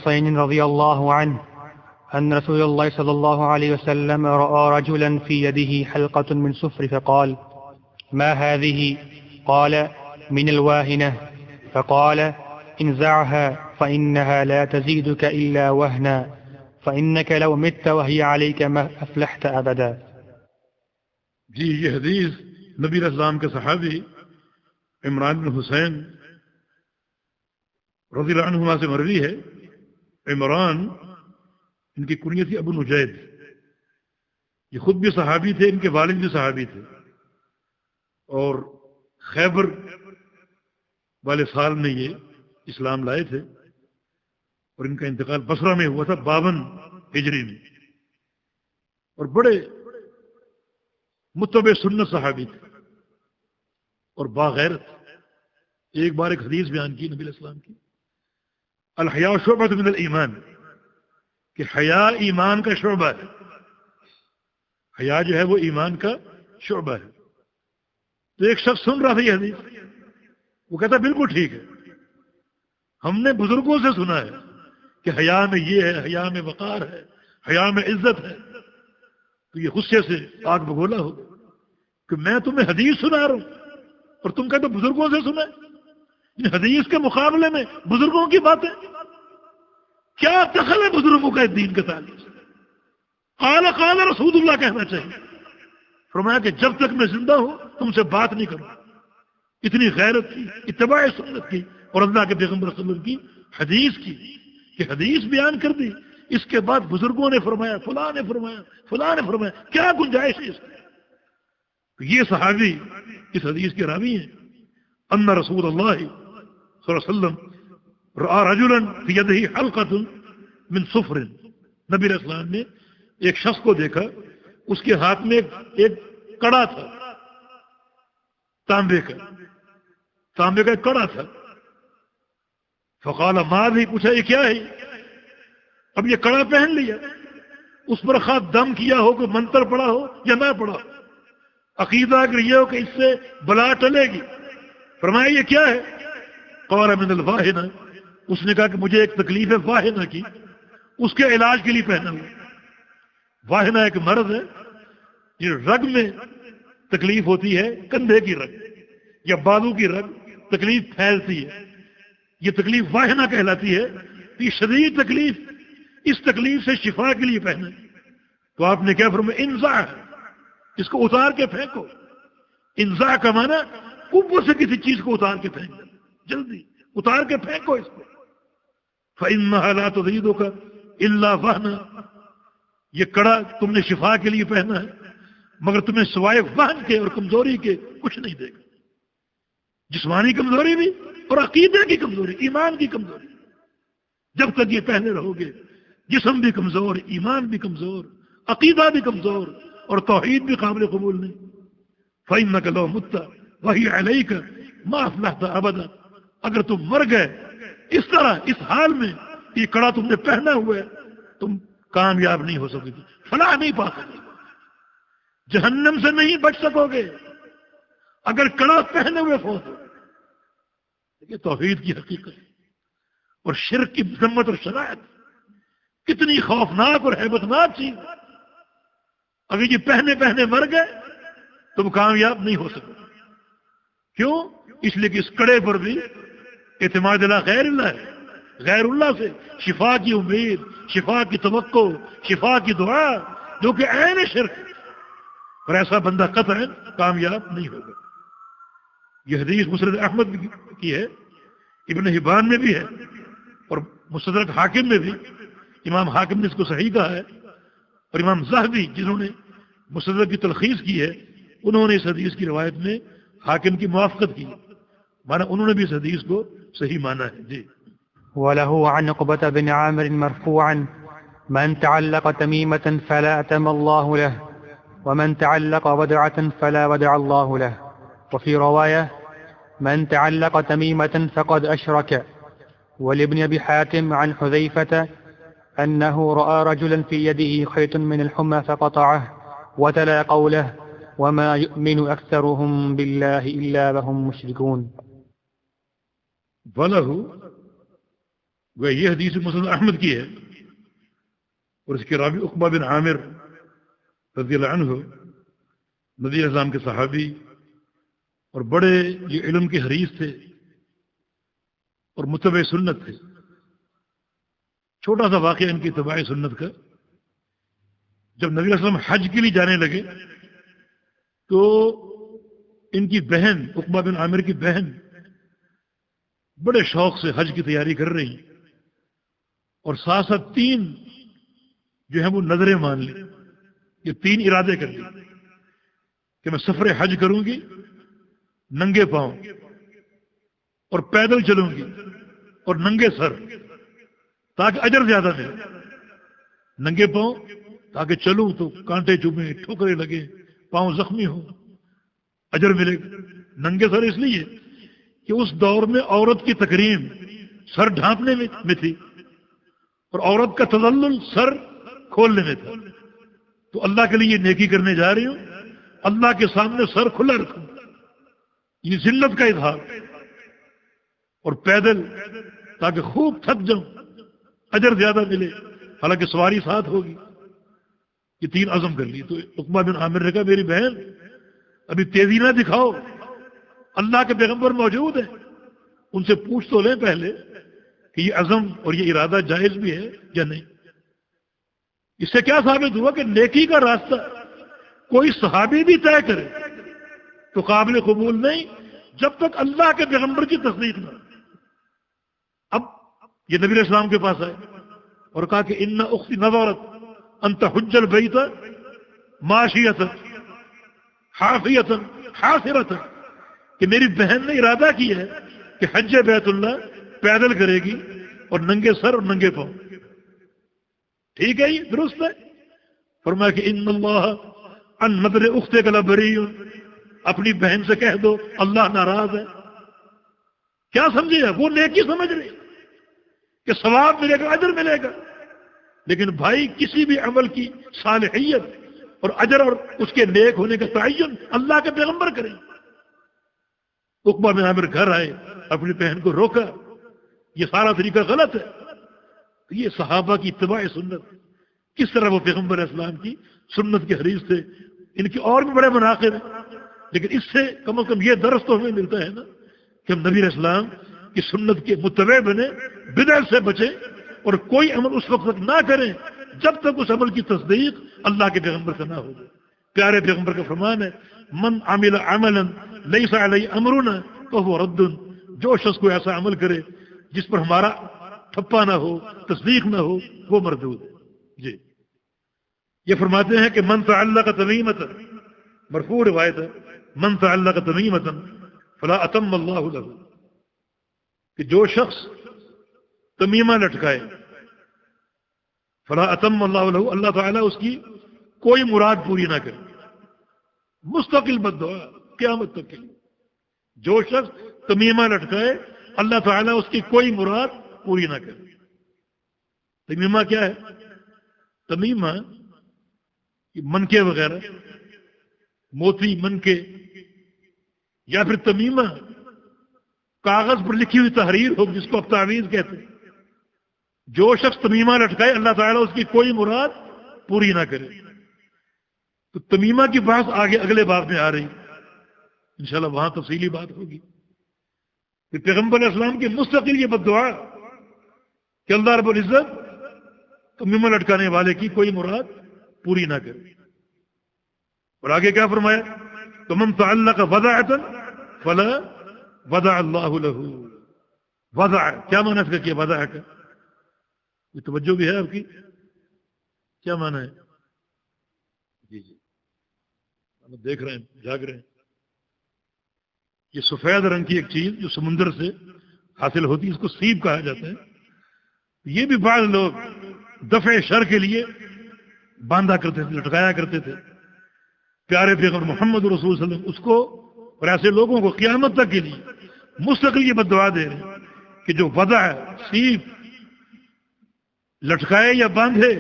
حسين رضي الله عنه أن رسول الله صلى الله عليه وسلم رأى رجلا في يده حلقة من صفر فقال: ما هذه؟ قال: من الواهنة. فقال: انزعها فإنها لا تزيدك إلا وهنا، فإنك لو مت وهي عليك ما أفلحت أبدا. جی یہ حدیث نبی علیہ السلام کے صحابی عمران بن حسین رضی اللہ عنہما سے مروی ہے. عمران ان کی کنیت تھی ابو نجید. یہ خود بھی صحابی تھے، ان کے والد بھی صحابی تھے، اور خیبر والے سال میں یہ اسلام لائے تھے، اور ان کا انتقال بصرہ میں ہوا تھا 52 ہجری میں، اور بڑے متبع سنت صحابی تھے اور باغیرت. ایک بار ایک حدیث بیان کی نبی علیہ السلام کی، الحیاء شعبۃ من الایمان، کہ حیا ایمان کا شعبہ ہے. حیا جو ہے وہ ایمان کا شعبہ ہے. تو ایک شخص سن رہا تھا یہ حدیث، وہ کہتا بالکل ٹھیک ہے، ہم نے بزرگوں سے سنا ہے کہ حیا میں یہ ہے، حیا میں وقار ہے، حیا میں عزت ہے. تو یہ غصے سے آگ بگولا ہو کہ میں تمہیں حدیث سنا رہا ہوں اور تم کہتے ہو بزرگوں سے سنا ہے. حدیث کے مقابلے میں بزرگوں کی باتیں، کیا دخل ہے بزرگوں کا دین کے تعلیم سے؟ قال رسول اللہ کہنا چاہیے. فرمایا کہ جب تک میں زندہ ہوں تم سے بات نہیں کروں. اتنی غیرت کی، اتباع سنت کی، اور اللہ کے پیغمبر صلی اللہ علیہ وسلم کی حدیث کی کہ حدیث بیان کر دی. اس کے بعد بزرگوں نے فرمایا، فلاں نے فرمایا، فلاں نے فرمایا، کیا گنجائش ہے اس میں؟ تو یہ صحابی اس حدیث کے راوی ہیں. ان رسول اللہ صلی اللہ علیہ وسلم رأى رجلا في يده حلقة من صفر. نبی علیہ السلام نے ایک شخص کو دیکھا، اس کے ہاتھ میں ایک کڑا تھا، تانبے کا ایک کڑا تھا. فقال ما بھی پوچھا یہ کیا ہے؟ اب یہ کڑا پہن لیا، اس پر خواہ دم کیا ہو، کوئی منتر پڑا ہو یا نہ پڑا ہو، عقیدہ اگر یہ ہو کہ اس سے بلا ٹلے گی. فرمایا یہ کیا ہے؟ قال من الواہنہ. اس نے کہا کہ مجھے ایک تکلیف ہے واہنہ کی، اس کے علاج کے لیے پہنا ہوا. واہنہ ایک مرض ہے، یہ رگ میں تکلیف ہوتی ہے، کندھے کی رگ یا بالوں کی رگ تکلیف پھیلتی ہے، یہ تکلیف واہنہ کہلاتی ہے. یہ شدید تکلیف، اس تکلیف سے شفا کے لیے پہنا. تو آپ نے کیا فرمایا؟ انزع، اس کو اتار کے پھینکو. انزع کا معنی اوپر سے کسی چیز کو اتار کے پھینک، جلدی اتار کے پھینکو اس کو. فإنها لا تزيدك إلا وهنا. یہ کڑا تم نے شفا کے لیے پہنا ہے، مگر تمہیں سوائے وہن کے اور کمزوری کے کچھ نہیں دے گا. جسمانی کمزوری بھی اور عقیدے کی کمزوری، ایمان کی کمزوری. جب تک یہ پہنے رہو گے جسم بھی کمزور، ایمان بھی کمزور، عقیدہ بھی کمزور، اور توحید بھی قابل قبول نہیں. فإنك لو مت وهي عليك ما أفلحت أبدا. اگر تم مر گئے اس طرح، اس حال میں، یہ کڑا تم نے پہنا ہوا ہے، تم کامیاب نہیں ہو سکے گی، فلاح نہیں پا سکے گی، جہنم سے نہیں بچ سکو گے اگر کڑا پہنے ہوئے فوت ہو. یہ توحید کی حقیقت اور شرک کی ذمت اور شرائط کتنی خوفناک اور ہیبتناک چیز. اگر یہ پہنے مر گئے تم کامیاب نہیں ہو سکو. کیوں؟ اس لیے کہ اس کڑے پر بھی اعتماد اللہ غیر اللہ ہے. غیر اللہ سے شفا کی امید، شفا کی توقع، شفا کی دعا، جو کہ عین شرک ہے، اور ایسا بندہ قطعاً کامیاب نہیں ہوگا. یہ حدیث مسند احمد کی ہے، ابن حبان میں بھی ہے، اور مستدرک حاکم میں بھی. امام حاکم نے اس کو صحیح کہا ہے، اور امام ذہبی جنہوں نے مستدرک کی تلخیص کی ہے، انہوں نے اس حدیث کی روایت میں حاکم کی موافقت کی، مانا انہوں نے بھی اس حدیث کو صحیح مانا ہے. جی. وله عن عقبة بن عامر مرفوعا: من تعلق تميمة فلا أتم الله له، ومن تعلق ودعة فلا ودع الله له. وفي رواية: من تعلق تميمة فقد أشرك. ولابن أبي حاتم عن حذيفة أنه رأى رجلا في يده خيط من الحمى فقطعه، وتلا قوله: وما يؤمن أكثرهم بالله إلا وهم مشركون. وله وہ یہ حدیث مسند احمد کی ہے، اور اس کے راوی عقبہ بن عامر رضی اللہ عنہ نبی علیہ السلام کے صحابی اور بڑے یہ علم کے حریص تھے اور متبع سنت تھے۔ چھوٹا سا واقعہ ان کی اتباع سنت کا، جب نبی علیہ السلام حج کے لیے جانے لگے تو ان کی بہن عقبہ بن عامر کی بہن بڑے شوق سے حج کی تیاری کر رہی اور ساتھ ساتھ 3 جو ہیں وہ نظریں مان لی، یہ 3 ارادے کر لی کہ میں سفر حج کروں گی ننگے پاؤں اور پیدل چلوں گی اور ننگے سر تاکہ اجر زیادہ ملے، ننگے پاؤں تاکہ چلوں تو کانٹے چبھیں ٹھوکریں لگے پاؤں زخمی ہوں اجر ملے گا، ننگے سر اس لیے کہ اس دور میں عورت کی تکریم سر ڈھانپنے میں تھی اور عورت کا تذلل سر کھولنے میں تھا، تو اللہ کے لیے نیکی کرنے جا رہی ہوں، اللہ کے سامنے سر کھلا رکھوں، یہ ذلت کا اظہار، اور پیدل تاکہ خوب تھک جاؤں اجر زیادہ ملے، حالانکہ سواری ساتھ ہوگی، یہ 3 عزم کر لی۔ تو عقبہ بن عامر نے کہا میری بہن ابھی تیزی نہ دکھاؤ، اللہ کے پیغمبر موجود ہیں، ان سے پوچھ تو لیں پہلے کہ یہ عزم اور یہ ارادہ جائز بھی ہے یا نہیں۔ اس سے کیا ثابت ہوا کہ نیکی کا راستہ کوئی صحابی بھی طے کرے تو قابل قبول نہیں جب تک اللہ کے پیغمبر کی تصدیق نہ۔ اب یہ نبی علیہ السلام کے پاس آئے اور کہا کہ ان اختی نظرت ان تحج البیت ماشیۃ حافیۃ حاصرۃ، کہ میری بہن نے ارادہ کیا ہے کہ حج بیت اللہ پیدل کرے گی اور ننگے سر اور ننگے پاؤں، ٹھیک ہے یہ درست ہے۔ فرمایا کہ ان اللہ ان نظر اختک لبری، اپنی بہن سے کہہ دو اللہ ناراض ہے۔ کیا سمجھے وہ نیکی سمجھ رہی کہ ثواب ملے گا اجر ملے گا، لیکن بھائی کسی بھی عمل کی صالحیت اور اجر اور اس کے نیک ہونے کا تعین اللہ کے پیغمبر کریں۔ عقبہ بن عامر گھر آئے، اپنی بہن کو روکا، یہ سارا طریقہ غلط ہے۔ یہ صحابہ کی اتباع سنت، کس طرح وہ پیغمبر اسلام کی سنت کے حریص تھے۔ ان کے اور بھی بڑے مناقب ہیں، لیکن اس سے کم از کم یہ درس تو ہمیں ملتا ہے نا کہ ہم نبی اسلام کی سنت کے متبع بنے، بدعت سے بچیں اور کوئی عمل اس وقت تک نہ کریں جب تک اس عمل کی تصدیق اللہ کے پیغمبر سے نہ ہو جائے۔ پیارے پیغمبر کا فرمان ہے من عمل عملا لیس علیہ امرنا فہو رد، جو شخص کو ایسا عمل کرے جس پر ہمارا ٹھپا نہ ہو تصدیق نہ ہو وہ مردود ہے۔ جی یہ فرماتے ہیں کہ من تعلق تمیمۃ، مرفوع روایت ہے من تعلق تمیمۃ فلا اتم اللہ لہ، کہ جو شخص تمیمہ لٹکائے فلا اتم اللہ لہ، اللہ تعالیٰ اس کی کوئی مراد پوری نہ کرے، مستقل بد دعا قیامت تک کے لیے۔ جو شخص تمیمہ لٹکائے اللہ تعالیٰ اس کی کوئی مراد پوری نہ کرے۔ تمیمہ کیا ہے؟ تمیمہ منکے وغیرہ، موتی منکے، یا پھر تمیمہ کاغذ پر لکھی ہوئی تحریر ہو جس کو اب تعویذ کہتے ہیں۔ جو شخص تمیمہ لٹکائے اللہ تعالیٰ اس کی کوئی مراد پوری نہ کرے۔ تو تمیمہ کی بات آگے اگلے باب میں آ رہی، انشاءاللہ وہاں تفصیلی بات ہوگی کہ پیغمبر اسلام کی مستقل یہ بد دعا کہ اللہ رب العزت تمیمہ لٹکانے والے کی کوئی مراد پوری نہ کرے۔ اور آگے کیا فرمایا؟ تمن تعلق وضعۃ فلا وضع اللہ لہ۔ وضع کیا معنی اس کا کیا؟ وضع کا یہ توجہ بھی ہے آپ کی، کیا معنی ہے؟ جی جی ہم دیکھ رہے ہیں، جاگ رہے ہیں۔ یہ سفید رنگ کی ایک چیز جو سمندر سے حاصل ہوتی ہے اس کو سیب کہا جاتا ہے۔ یہ بھی بعض لوگ دفع شر کے لیے باندھا کرتے تھے، لٹکایا کرتے تھے۔ پیارے پیغمبر محمد رسول صلی اللہ علیہ وسلم اس کو اور ایسے لوگوں کو قیامت تک کے لیے مستقل یہ بد دعا دے رہے ہیں کہ جو وضع سیب لٹکائے یا باندھے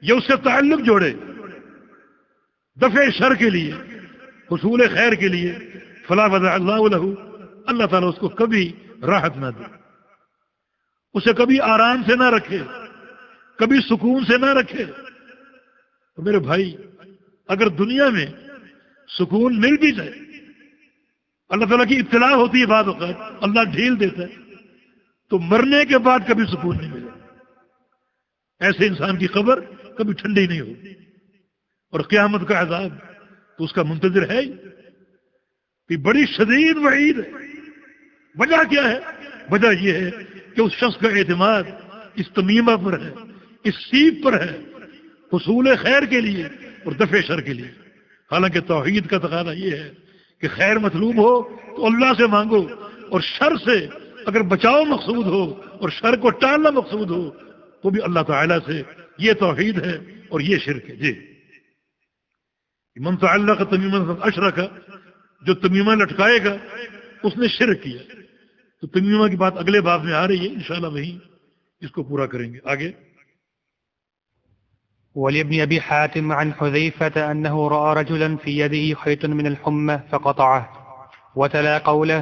یا اس سے تعلق جوڑے دفع شر کے لیے، حصول خیر کے لیے، فلا وضع اللہ لہ، اللہ تعالیٰ اس کو کبھی راحت نہ دے۔ اسے کبھی آرام سے نہ رکھے، کبھی سکون سے نہ رکھے۔ تو میرے بھائی، اگر دنیا میں سکون مل بھی جائے، اللہ تعالیٰ کی اطلاع ہوتی ہے بعض اوقات، اللہ ڈھیل دیتا ہے، تو مرنے کے بعد کبھی سکون نہیں ملے۔ ایسے انسان کی قبر کبھی ٹھنڈی نہیں ہوگی، اور قیامت کا عذاب تو اس کا منتظر ہے ہی۔ کہ بڑی شدید وعید ہے۔ وجہ کیا ہے؟ وجہ یہ ہے کہ اس شخص کا اعتماد اس تمیمہ پر ہے، اس سیپ پر ہے، حصول خیر کے لیے اور دفع شر کے لیے۔ حالانکہ توحید کا تقاضا یہ ہے کہ خیر مطلوب ہو تو اللہ سے مانگو، اور شر سے اگر بچاؤ مقصود ہو اور شر کو ٹالنا مقصود ہو تو بھی اللہ تعالیٰ سے۔ یہ توحید ہے اور یہ شرک ہے۔ جی، من تعلق تمیمہ فقد اشرک، جو تمیمہ لٹکائے گا اس نے شرک کیا۔ تو تمیمہ کی بات اگلے باب میں آ رہی ہے، انشاءاللہ وہیں اس کو پورا کریں گے۔ آگے ولابن أبي حاتم عن حذيفة أنه رأى رجلا في يده خيط من الحمى فقطعه وتلا قوله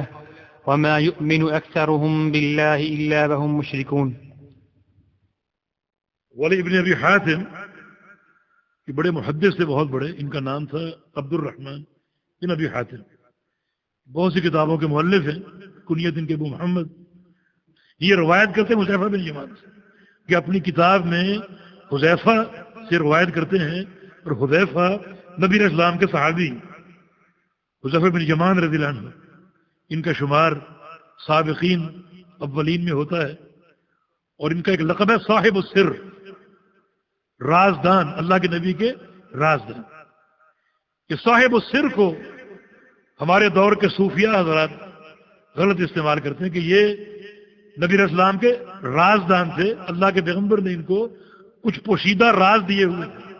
وما يؤمن أكثرهم بالله إلا وهم مشركون۔ ابن ابی حاتم کہ بڑے محدث تھے، بہت بڑے، ان کا نام تھا عبد الرحمن بن ابی حاتم، بہت سی کتابوں کے مؤلف ہیں، کنیت ان کے ابو محمد۔ یہ روایت کرتے ہیں حذیفہ بن یمان سے، کہ اپنی کتاب میں حذیفہ سے روایت کرتے ہیں، اور حذیفہ نبی علیہ السلام کے صحابی حذیفہ بن یمان رضی اللہ عنہ، ان کا شمار سابقین اولین میں ہوتا ہے، اور ان کا ایک لقب ہے صاحب السر، رازدان، اللہ کے نبی کے رازدان۔ کہ صاحب السر کو ہمارے دور کے صوفیہ حضرات غلط استعمال کرتے ہیں کہ یہ نبی علیہ السلام کے رازدان تھے، اللہ کے پیغمبر نے ان کو کچھ پوشیدہ راز دیے ہوئے تھے۔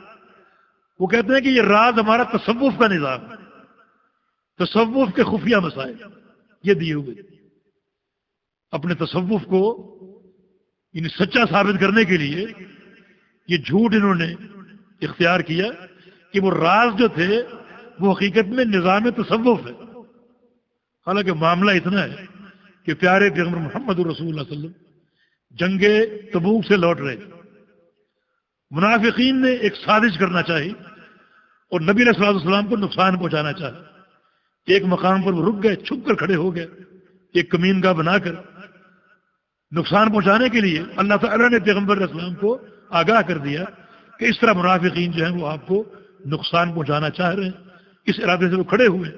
وہ کہتے ہیں کہ یہ راز ہمارا تصوف کا نظام، تصوف کے خفیہ مسائل یہ دیے ہوئے تھے۔ اپنے تصوف کو سچا ثابت کرنے کے لیے یہ جھوٹ انہوں نے اختیار کیا کہ وہ راز جو تھے وہ حقیقت میں نظام تصوف ہے۔ حالانکہ معاملہ اتنا ہے کہ پیارے پیغمبر محمد رسول اللہ صلی اللہ علیہ وسلم جنگ تبوک سے لوٹ رہے، منافقین نے ایک سازش کرنا چاہی اور نبی علیہ السلام کو نقصان پہنچانا چاہا۔ ایک مقام پر وہ رک گئے، چھپ کر کھڑے ہو گئے، ایک کمین گاہ بنا کر نقصان پہنچانے کے لیے اللہ تعالیٰ نے پیغمبر علیہ السلام کو آگاہ کر دیا کہ اس طرح منافقین جو ہیں وہ آپ کو نقصان پہنچانا چاہ رہے ہیں۔ اس ارادے سے وہ کھڑے ہوئے۔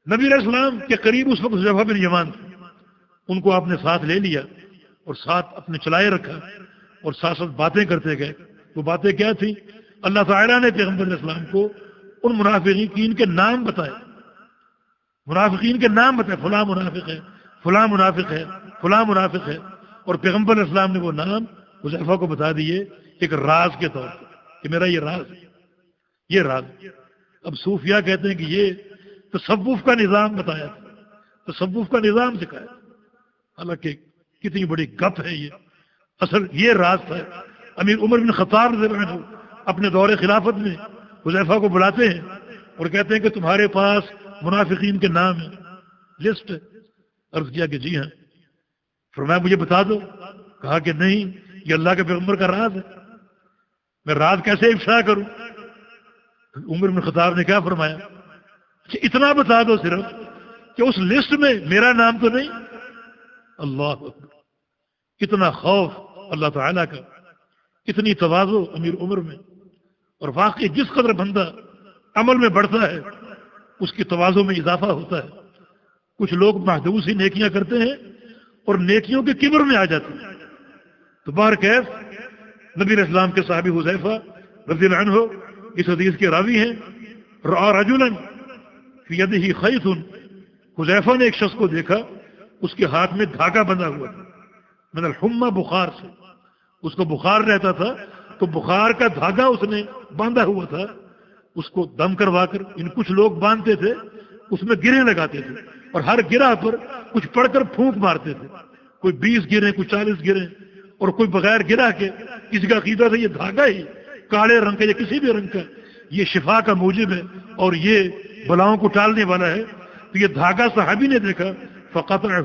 نبی علیہ السلام کے قریب اس وقت حذیفہ بن یمان تھے، ان کو آپ نے ساتھ لے لیا اور ساتھ اپنے چلائے رکھا اور ساتھ ساتھ باتیں کرتے گئے۔ وہ باتیں کیا تھیں؟ اللہ تعالیٰ نے پیغمبر علیہ السلام کو ان منافقین کے نام بتائے، منافقین کے نام بتائے، فلاں منافق ہے، فلاں منافق ہے، فلاں منافق ہے، اور پیغمبر علیہ السلام نے وہ نام حذیفہ کو بتا دیے ایک راز کے طور پر کہ میرا یہ راز ہے، یہ راز۔ اب صوفیہ کہتے ہیں کہ یہ تصوف کا نظام بتایا تھا، تصوف کا نظام سکھایا، حالانکہ کتنی بڑی گپ ہے یہ۔ اصل یہ راز تھا۔ امیر عمر بن خطاب رضی اللہ عنہ اپنے دور خلافت میں حذیفہ کو بلاتے ہیں اور کہتے ہیں کہ تمہارے پاس منافقین کے نام ہیں، لسٹ ہے؟ عرض کیا کہ جی ہاں۔ فرمایا مجھے بتا دو۔ کہا کہ نہیں، یہ اللہ کے پیغمبر کا راز ہے، میں راز کیسے افشا کروں؟ عمر بن خطاب نے کیا فرمایا کہ اتنا بتا دو صرف کہ اس لسٹ میں میرا نام تو نہیں۔ اللہ اکبر، کتنا خوف اللہ تعالیٰ کا، اتنی تواضع امیر عمر میں۔ اور واقعی جس قدر بندہ عمل میں بڑھتا ہے اس کی تواضع میں اضافہ ہوتا ہے۔ کچھ لوگ محدود سی نیکیاں کرتے ہیں اور نیکیوں کے کبر میں آ جاتے ہیں۔ تو بہرکیف نبی علیہ السلام کے صحابی حذیفہ رضی اللہ عنہ اس حدیث کے راوی ہیں۔ رأى رجلا فی یدہ خیط، حذیفہ نے ایک شخص کو دیکھا، اس کے ہاتھ میں دھاگا بندھا ہوا تھا، من الحمى، بخار سے، اس کو بخار رہتا تھا تو بخار کا دھاگا اس نے باندھا ہوا تھا، اس کو دم کروا کر کچھ لوگ باندھتے تھے، اس میں گریں لگاتے تھے اور ہر گرہ پر کچھ پڑھ کر پھونک مارتے تھے، کوئی 20 گریں، کوئی 40 گریں، اور کوئی بغیر گرہ کے۔ کسی کا عقیدہ تھا یہ دھاگا ہی کالے رنگ کا یا کسی بھی رنگ کا یہ شفا کا موجب ہے اور یہ بلاؤں کو ٹالنے والا ہے۔ تو یہ دھاگا صحابی نے دیکھا، فقطعہ،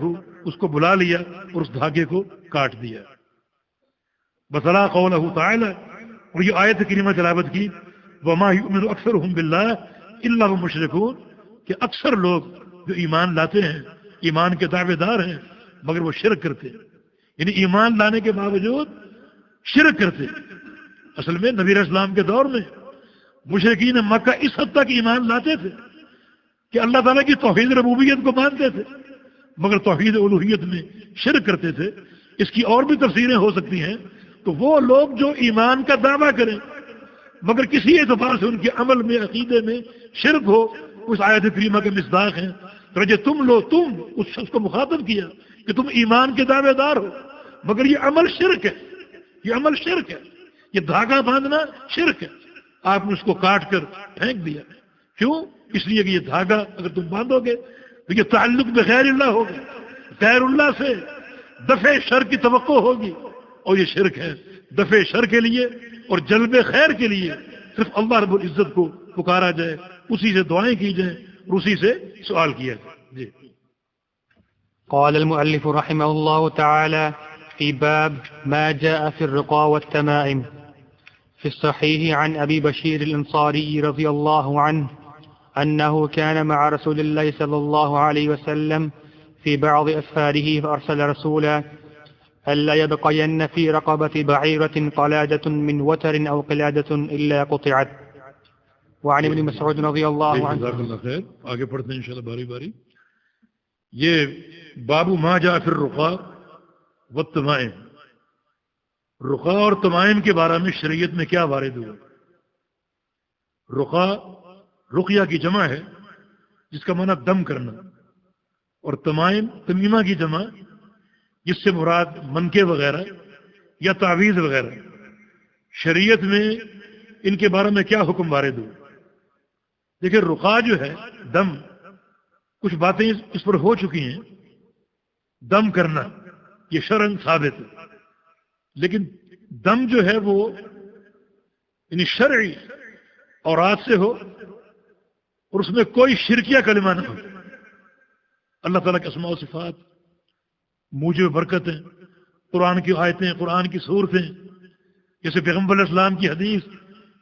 اس کو بلا لیا اور اس دھاگے کو کاٹ دیا. بطلا قولہ تعالی، اور یہ آیت کریمہ تلاوت کی، وما یؤمن اکثرهم باللہ الا هم مشرکون، کہ اکثر لوگ جو ایمان لاتے ہیں، ایمان کے دعوے دار ہیں، مگر وہ شرک کرتے ہیں. یعنی ایمان لانے کے باوجود شرک کرتے. اصل میں نبی علیہ السلام کے دور میں مشرکین مکہ اس حد تک ایمان لاتے تھے کہ اللہ تعالیٰ کی توحید ربوبیت کو مانتے تھے، مگر توحید الوہیت میں شرک کرتے تھے. اس کی اور بھی تفسیریں ہو سکتی ہیں. تو وہ لوگ جو ایمان کا دعویٰ کریں مگر کسی اعتبار سے ان کے عمل میں، عقیدے میں شرک ہو، اس آیت کریمہ کے مصداق ہیں. تم اس شخص کو مخاطب کیا کہ تم ایمان کے دعوے دار ہو مگر یہ عمل شرک ہے، یہ عمل شرک ہے، یہ دھاگا باندھنا شرک ہے. آپ نے اس کو کاٹ کر پھینک دیا. کیوں؟ اس لیے کہ یہ دھاگا اگر تم باندھو گے تو یہ تعلق بغیر اللہ ہوگا، غیر اللہ سے دفع شر کی توقع ہوگی، اور یہ شرک ہے. دفع شر کے لیے اور جلب خیر کے لیے صرف اللہ رب العزت کو پکارا جائے، اسی سے دعائیں کی جائیں اور اسی سے سوال کیا جائے. جی. قال المؤلف رحمه الله تعالى في باب ما جاء في الرقى والتمائم. في الصحيح عن أبي بشير الأنصاري رضي الله عنه أنه كان مع رسول الله صلى الله عليه وسلم في بعض أسفاره فأرسل رسولا ألا يبقين في رقبة بعيرة قلادة من وتر أو قلادة إلا قطعت. وعن ابن مسعود رضي الله عنه. جزاک اللہ خیر. آگے پڑھتے ہیں انشاءاللہ باری باری. یہ باب ما جاء فی الرقى والتمائم، رقا اور تمائم کے بارے میں شریعت میں کیا وارد ہوا. رقا رقیہ کی جمع ہے جس کا معنی دم کرنا، اور تمائم تمیمہ کی جمع جس سے مراد منکے وغیرہ یا تعویذ وغیرہ. شریعت میں ان کے بارے میں کیا حکم وارد ہوا. دیکھیں رقا جو ہے دم، کچھ باتیں اس پر ہو چکی ہیں. دم کرنا یہ شرعاً ثابت ہے، لیکن دم جو ہے وہ یعنی شرعی اورات سے ہو اور اس میں کوئی شرکیہ کلمہ نہ ہو. اللہ تعالیٰ کے اسماء و صفات، موجب برکت ہیں، قرآن کی آیتیں، قرآن کی صورتیں، جیسے پیغمبر علیہ السلام کی حدیث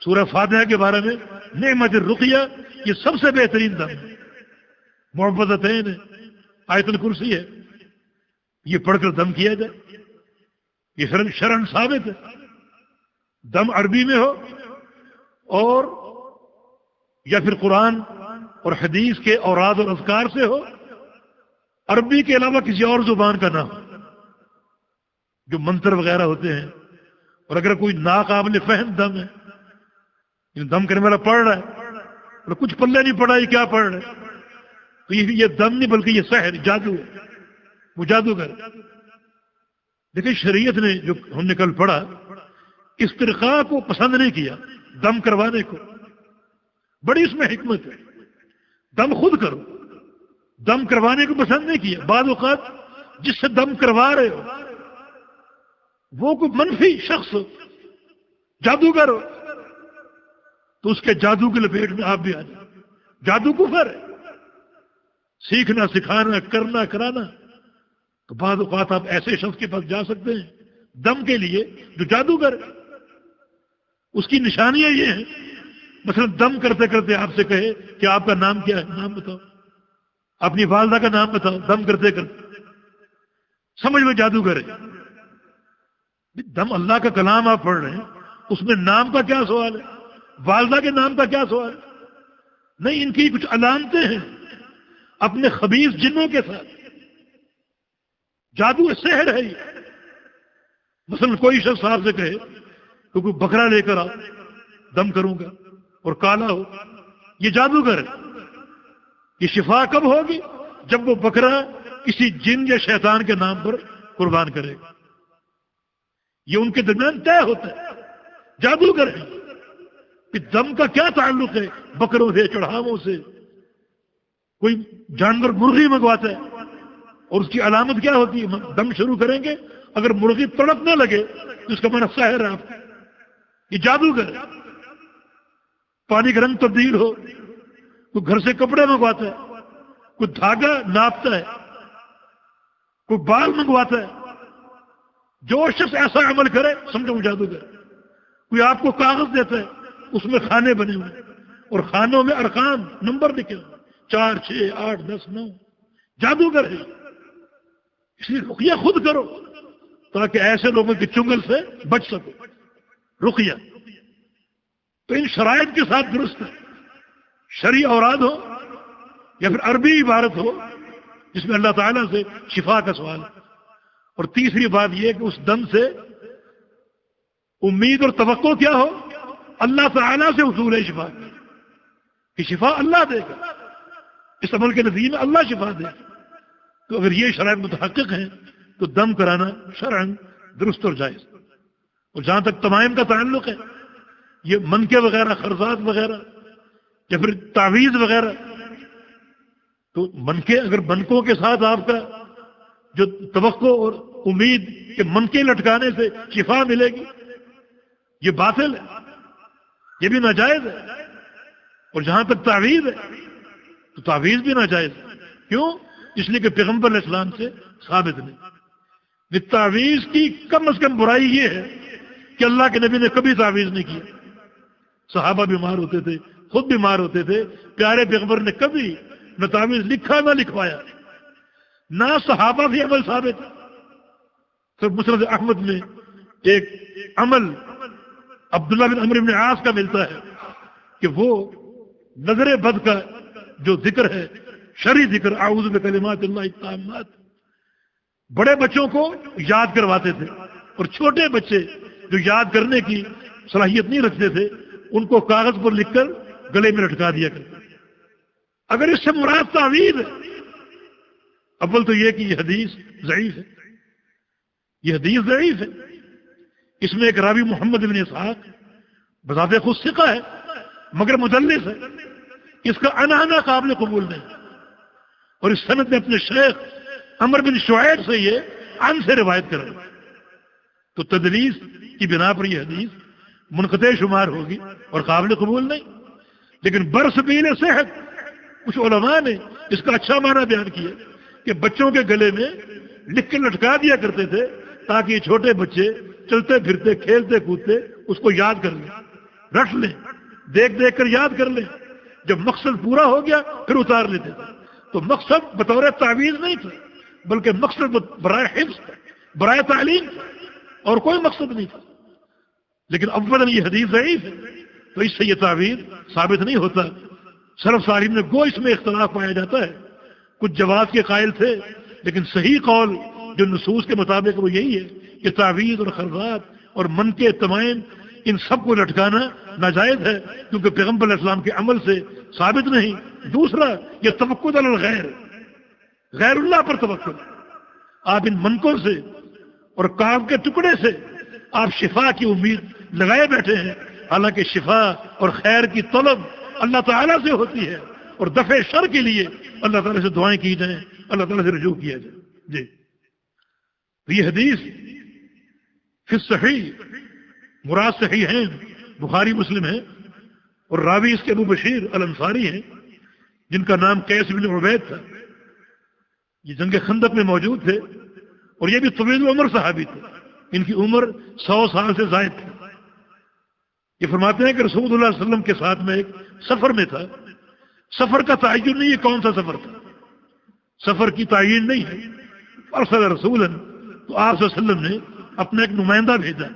سورہ فاتحہ کے بارے میں نعمت الرقیہ، یہ سب سے بہترین دم ہے. معوذتین ہے، آیت الکرسی ہے، یہ پڑھ کر دم کیا جائے. یہ شرعاً ثابت ہے. دم عربی میں ہو اور یا پھر قرآن اور حدیث کے اوراد اور اذکار سے ہو، عربی کے علاوہ کسی اور زبان کا نہ ہو. جو منتر وغیرہ ہوتے ہیں، اور اگر کوئی ناقابل فہم دم ہے، دم کرنے والا پڑھ رہا ہے اور کچھ پلے نہیں پڑا یہ کیا پڑھ رہا ہے، تو یہ دم نہیں بلکہ یہ سحر، جادو ہے، وہ جادوگر. دیکھیں شریعت نے جو ہم نے کل پڑھا، استرقاء کو پسند نہیں کیا، دم کروانے کو. بڑی اس میں حکمت ہے. دم خود کرو، دم کروانے کو پسند نہیں کیا. بعض اوقات جس سے دم کروا رہے ہو وہ کوئی منفی شخص ہو، جادوگر ہو، تو اس کے جادو کے لپیٹ میں آپ بھی آ جائیں. جادو کفر ہے. سیکھنا، سکھانا، کرنا، کرانا. تو بعض اوقات آپ ایسے شخص کے پاس جا سکتے ہیں دم کے لیے جو جادوگر ہے. اس کی نشانیاں یہ ہیں، مثلا دم کرتے کرتے آپ سے کہے کہ آپ کا نام کیا ہے، نام بتاؤ، اپنی والدہ کا نام بتاؤ، دم کرتے کرتے سمجھ لو جادوگر ہے. دم اللہ کا کلام آپ پڑھ رہے ہیں، اس میں نام کا کیا سوال ہے، والدہ کے نام کا کیا سوال ہے. نہیں، ان کی کچھ علامتیں ہیں اپنے خبیث جنوں کے ساتھ. جادو سحر ہے یہ. مثلا کوئی شخص آپ سے کہے کہ کوئی بکرا لے کر آؤ، دم کروں گا، اور کالا ہو، یہ جادوگر ہے. یہ شفا کب ہوگی؟ جب وہ بکرا کسی جن یا شیطان کے نام پر قربان کرے گا. یہ ان کے درمیان طے ہوتا ہے. جادوگر ہے. کہ دم کا کیا تعلق ہے بکروں سے، چڑھاووں سے؟ کوئی جانور مرغی منگواتا ہے اور اس کی علامت کیا ہوتی ہے؟ دم شروع کریں گے، اگر مرغی تڑپ نہ لگے تو اس کا معنی سحر ہے. آپ یہ جادوگر ہے. پانی کا رنگ تبدیل ہو، کوئی گھر سے کپڑے منگواتا ہے، کوئی دھاگا ناپتا ہے، کوئی بال منگواتا ہے، جو شخص ایسا عمل کرے سمجھو وہ جادوگر۔ کوئی آپ کو کاغذ دیتا ہے، اس میں کھانے بنے ہوئے اور کھانوں میں ارقام نمبر لکھے ہوئے 4 6 8 10 9، جادوگر ہے۔ اس لیے رقیہ خود کرو تاکہ ایسے لوگوں کی چنگل سے بچ سکو۔ رقیہ تو ان شرائط کے ساتھ درست ہے، شرعی اوراد ہو یا پھر عربی عبارت ہو جس میں اللہ تعالیٰ سے شفا کا سوال ہے۔ اور تیسری بات یہ کہ اس دم سے امید اور توقع کیا ہو؟ اللہ تعالیٰ سے حصول شفا کہ شفا اللہ دے گا، اس عمل کے نتیجے میں اللہ شفا دے گا۔ تو اگر یہ شرائط متحقق ہیں تو دم کرانا شرعاً درست اور جائز۔ اور جہاں تک تمائم کا تعلق ہے، یہ منکے وغیرہ، خرزات وغیرہ یا پھر تعویذ وغیرہ، تو منکے، اگر منکوں کے ساتھ آپ کا جو توقع اور امید کہ منکے لٹکانے سے شفا ملے گی، یہ باطل ہے، یہ بھی ناجائز ہے۔ اور جہاں تک تعویذ ہے تو تعویذ بھی ناجائز ہے۔ کیوں؟ اس لیے کہ پیغمبر علیہ السلام سے ثابت نہیں۔ تعویذ کی کم از کم برائی یہ ہے کہ اللہ کے نبی نے کبھی تعویذ نہیں کیا۔ صحابہ بیمار ہوتے تھے، خود بیمار ہوتے تھے، پیارے پیغمبر نے کبھی نہ تعویذ لکھا نہ لکھوایا، نہ صحابہ بھی عمل ثابت۔ تو مسند احمد میں ایک عمل عبداللہ بن عمرو بن عاص کا ملتا ہے کہ وہ نظر بد کا جو ذکر ہے، شرعی ذکر، اعوذ بکلمات اللہ التامات، بڑے بچوں کو یاد کرواتے تھے، اور چھوٹے بچے جو یاد کرنے کی صلاحیت نہیں رکھتے تھے ان کو کاغذ پر لکھ کر گلے میں لٹکا دیا کرتے۔ اگر اس سے مراد تعویذ ہے، اول تو یہ کہ یہ حدیث ضعیف ہے، یہ حدیث ضعیف ہے۔ اس میں ایک راوی محمد بن اسحاق بذات خود ثقہ ہے مگر مدلس ہے، اس کا عنعنہ قابل قبول نہیں، اور اس سند میں اپنے شیخ عمر بن شعیب سے یہ عن سے روایت کر رہے ہیں، تو تدلیس کی بنا پر یہ حدیث منقطع شمار ہوگی اور قابل قبول نہیں۔ لیکن برسبیل صحت کچھ علماء نے اس کا اچھا معنی بیان کیا کہ بچوں کے گلے میں لکھ کے لٹکا دیا کرتے تھے تاکہ یہ چھوٹے بچے چلتے پھرتے کھیلتے کودتے اس کو یاد کر لیں، رٹ لیں، دیکھ دیکھ کر یاد کر لیں، جب مقصد پورا ہو گیا پھر اتار لیتے تھے۔ تو مقصد بطور تعویذ نہیں تھا بلکہ مقصد برائے حفظ تھا، برائے تعلیم تھا، اور کوئی مقصد نہیں تھا۔ لیکن اولاً یہ حدیث ضعیف ہے تو اس سے یہ تعویذ ثابت نہیں ہوتا۔ سلف صالحین میں گو اس میں اختلاف پایا جاتا ہے، کچھ جواز کے قائل تھے لیکن صحیح قول جو نصوص کے مطابق وہ یہی ہے کہ تعویذ اور خرزات اور منکے تمائم ان سب کو لٹکانا ناجائز ہے، کیونکہ پیغمبر علیہ السلام کے عمل سے ثابت نہیں۔ دوسرا، یہ توکل علی الغیر، غیر اللہ پر توکل، آپ ان منکوں سے اور کام کے ٹکڑے سے آپ شفا کی امید لگائے بیٹھے ہیں، حالانکہ شفا اور خیر کی طلب اللہ تعالیٰ سے ہوتی ہے، اور دفع شر کے لیے اللہ تعالیٰ سے دعائیں کی جائیں، اللہ تعالیٰ سے رجوع کیا جائے۔ جی، یہ حدیث فی الصحیح، مراد صحیح ہیں، بخاری مسلم ہے، اور راوی اس کے ابو بشیر الانصاری ہیں جن کا نام قیس بن عبید تھا، یہ جنگ خندق میں موجود تھے، اور یہ بھی طویل عمر صحابی تھے، ان کی عمر 100 سال سے زائد تھی۔ یہ فرماتے ہیں کہ رسول اللہ صلی اللہ علیہ وسلم کے ساتھ میں ایک سفر میں تھا، سفر کا تعین نہیں ہے کون سا سفر تھا، سفر کی تعین نہیں ہے، ارسل رسولا، تو آپ صلی اللہ علیہ وسلم نے اپنا ایک نمائندہ بھیجا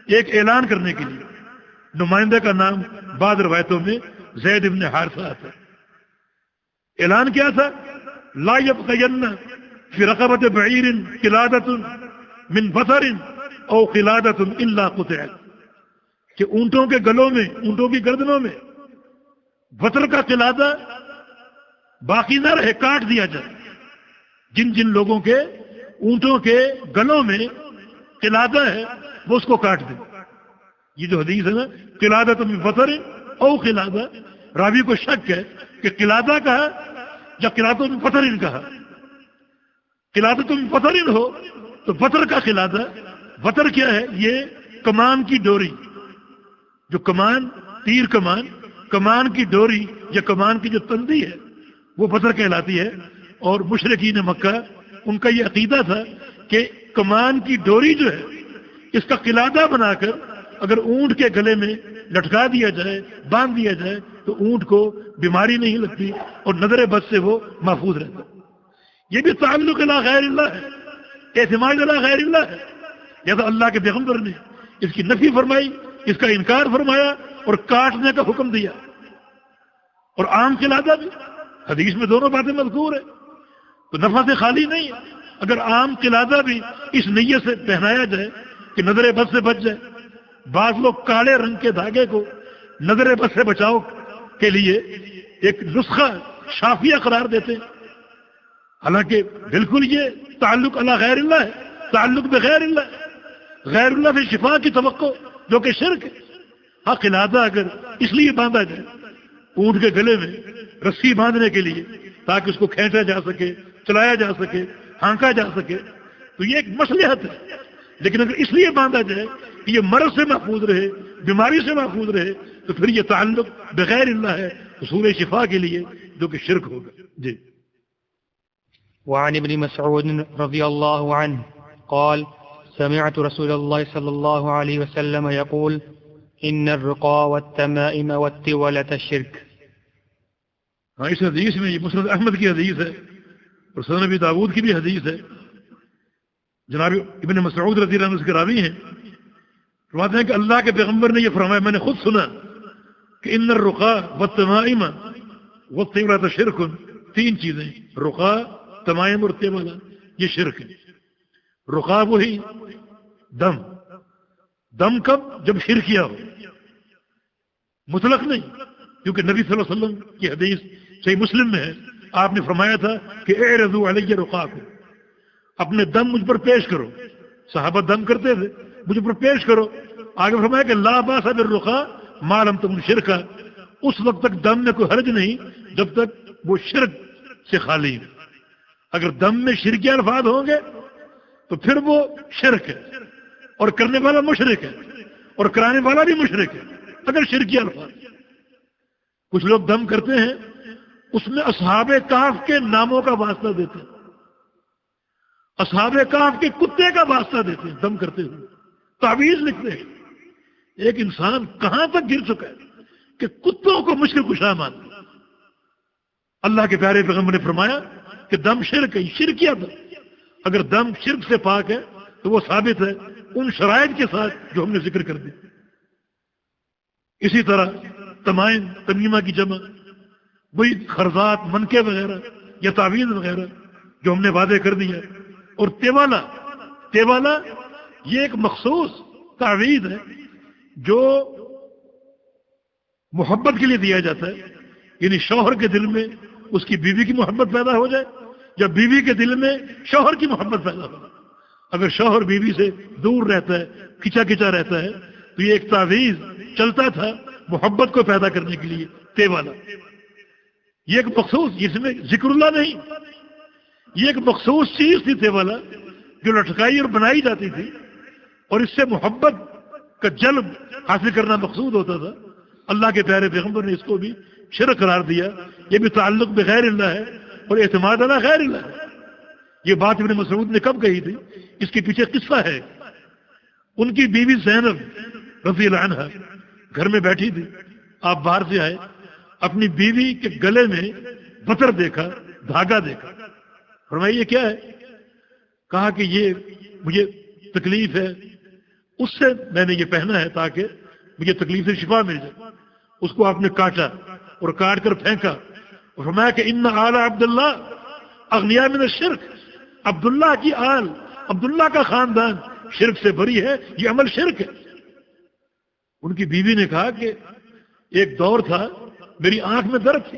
ایک اعلان کرنے کے لیے۔ نمائندے کا نام بعض روایتوں میں زید بن حارثہ آتا ہے۔ اعلان کیا تھا؟ لا يبقين في رقبة بعير قلادة من بطر او قلادة الا قطعت، کہ اونٹوں کے گلوں میں، اونٹوں کی گردنوں میں بطر کا قلادہ باقی نہ رہے، کاٹ دیا جائے۔ جن جن لوگوں کے اونٹوں کے گلوں میں قلادہ ہے وہ اس کو کاٹ دیں۔ یہ جو حدیث ہے نا، قلادۃ من بطر او قلادہ، راوی کو شک ہے کہ قلادہ کہا یا قلادۃ من بطر کہا۔ قلادۃ من بطر ہو تو بطر کا قلادہ، بطر کیا ہے؟ یہ کمان کی ڈوری، جو کمان، تیر کمان، کمان کی ڈوری یا کمان کی جو تندی ہے وہ بطر کہلاتی ہے، اور مشرکین مکہ ان کا یہ عقیدہ تھا کہ کمان کی ڈوری جو ہے اس کا قلادہ بنا کر اگر اونٹ کے گلے میں لٹکا دیا جائے، باندھ دیا جائے، تو اونٹ کو بیماری نہیں لگتی اور نظر بد سے وہ محفوظ رہتا. یہ بھی تعلق الی غیر اللہ ہے، اعتماد الی غیر اللہ ہے. جیسا اللہ کے پیغمبر نے اس کی نفی فرمائی، اس کا انکار فرمایا اور کاٹنے کا حکم دیا. اور عام قلادہ بھی حدیث میں دونوں باتیں مذکور ہیں، تو نفع سے خالی نہیں ہے. اگر عام قلادہ بھی اس نیت سے پہنایا جائے کہ نظر بد سے بچ جائے. بعض لوگ کالے رنگ کے دھاگے کو نظر بد سے بچاؤ کے لیے ایک نسخہ شافیہ قرار دیتے ہیں، حالانکہ بالکل یہ تعلق الی غیر اللہ ہے، تعلق بغیر اللہ ہے. غیر اللہ سے شفا کی توقع جو کہ شرک ہے. ہاں قلادہ اگر اس لیے باندھا جائے اونٹ کے گلے میں رسی باندھنے کے لیے تاکہ اس کو کھینچا جا سکے، چلایا جا سکے، ہانکا جا سکے، تو یہ ایک مصلحت ہے. لیکن اگر اس لیے باندھا جائے کہ یہ مرض سے محفوظ رہے، بیماری سے محفوظ رہے، تو پھر یہ تعلق بغیر اللہ ہے حصول شفا کے لیے جو کہ شرک ہوگا. جی. وعن ابن مسعود رضي الله عنه قال سمعت رسول الله صلى الله عليه وسلم يقول إن الرقى والتمائم والتولة الشرك. ہاں اس حدیث میں یہ مسند احمد کی حدیث ہے اور سنن ابی داؤد کی بھی حدیث ہے. جناب ابن مسعود رضی اللہ عنہ اس کے راوی ہیں، فرماتے ہیں کہ اللہ کے پیغمبر نے یہ فرمایا، میں نے خود سنا کہ ان الرقى والتمائم والتولة شرک. تین چیزیں، رقا، تمائم اور تیولہ، یہ شرک ہے. رقا وہی دم. دم کب؟ جب شرکیہ ہو، مطلق نہیں. کیونکہ نبی صلی اللہ علیہ وسلم کی حدیث صحیح مسلم میں ہے، آپ نے فرمایا تھا کہ اعرضوا علی رقاکم، اپنے دم مجھ پر پیش کرو. صحابہ دم کرتے تھے، مجھ پر پیش کرو. آگے فرمایا کہ لا باس بالرقا ما لم تکن شرکا، اس وقت تک دم میں کوئی حرج نہیں جب تک وہ شرک سے خالی ہے. اگر دم میں شرکی الفاظ ہوں گے تو پھر وہ شرک ہے اور کرنے والا مشرک ہے اور کرانے والا بھی مشرک ہے اگر شرکی الفاظ. کچھ لوگ دم کرتے ہیں اس میں اصحاب کہف کے ناموں کا واسطہ دیتے ہیں، اصحاب کہف کے کتے کا واسطہ دیتے ہیں دم کرتے ہوئے، تعویذ لکھتے ہیں. ایک انسان کہاں تک گر چکا ہے کہ کتوں کو مشکل کشا مانتے. اللہ کے پیارے پیغمبر نے فرمایا کہ دم شرک ہے، شرکیہ دم. اگر دم شرک سے پاک ہے تو وہ ثابت ہے ان شرائط کے ساتھ جو ہم نے ذکر کر دی. اسی طرح تمائم، تمیمہ کی جمع، وہی خرزات، منکے وغیرہ یا تعویذ وغیرہ جو ہم نے وعدے کر دیا. اور تیوالا، تیوالا یہ ایک مخصوص تعویذ ہے جو محبت کے لیے دیا جاتا ہے. یعنی شوہر کے دل میں اس کی بیوی کی محبت پیدا ہو جائے یا بیوی کے دل میں شوہر کی محبت پیدا ہو. اگر شوہر بیوی سے دور رہتا ہے، کھچا کھچا رہتا ہے، تو یہ ایک تعویذ چلتا تھا محبت کو پیدا کرنے کے لیے، تیوالا. یہ ایک مخصوص، جس میں ذکر اللہ نہیں، یہ ایک مخصوص چیز تھی تیوالا جو لٹکائی اور بنائی جاتی تھی اور اس سے محبت کا جلب حاصل کرنا مقصود ہوتا تھا. اللہ کے پیارے پیغمبر نے اس کو بھی شرک قرار دیا. یہ بھی تعلق بغیر اللہ ہے اور اعتماد علی غیر اللہ ہے. یہ بات ابن مسعود نے کب کہی تھی؟ اس کے پیچھے قصہ ہے. ان کی بیوی زینب رضی اللہ عنہا گھر میں بیٹھی تھی، آپ باہر سے آئے، اپنی بیوی کے گلے میں بطر دیکھا، دھاگا دیکھا. فرمایا یہ کیا ہے؟ کہا کہ یہ مجھے تکلیف ہے، اس سے میں نے یہ پہنا ہے تاکہ مجھے تکلیف سے شفا مل جائے. اس کو آپ نے کاٹا اور کاٹ کر پھینکا اور فرمایا کہ ان آل عبداللہ اغنیاء من الشرک، عبداللہ کی آل، عبداللہ کا خاندان شرک سے بری ہے، یہ عمل شرک ہے. ان کی بیوی نے کہا کہ ایک دور تھا میری آنکھ میں درد تھی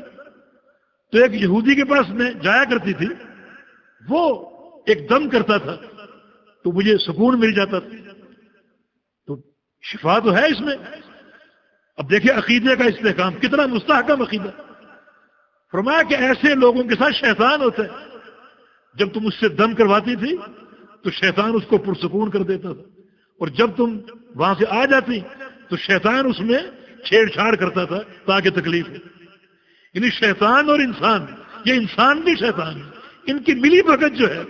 تو ایک یہودی کے پاس میں جایا کرتی تھی، وہ ایک دم کرتا تھا تو مجھے سکون مل جاتا تھا. تو شفا تو ہے اس میں. اب دیکھیں عقیدے کا استحکام، کتنا مستحکم عقیدہ. فرمایا کہ ایسے لوگوں کے ساتھ شیطان ہوتا ہے، جب تم اس سے دم کرواتی تھی تو شیطان اس کو پرسکون کر دیتا تھا، اور جب تم وہاں سے آ جاتی تو شیطان اس میں چھیڑ چھاڑ کرتا تھا تاکہ تکلیف ہو. یعنی شیطان اور انسان، یہ انسان بھی شیطان ہے، ان کی ملی بھگت جو ہے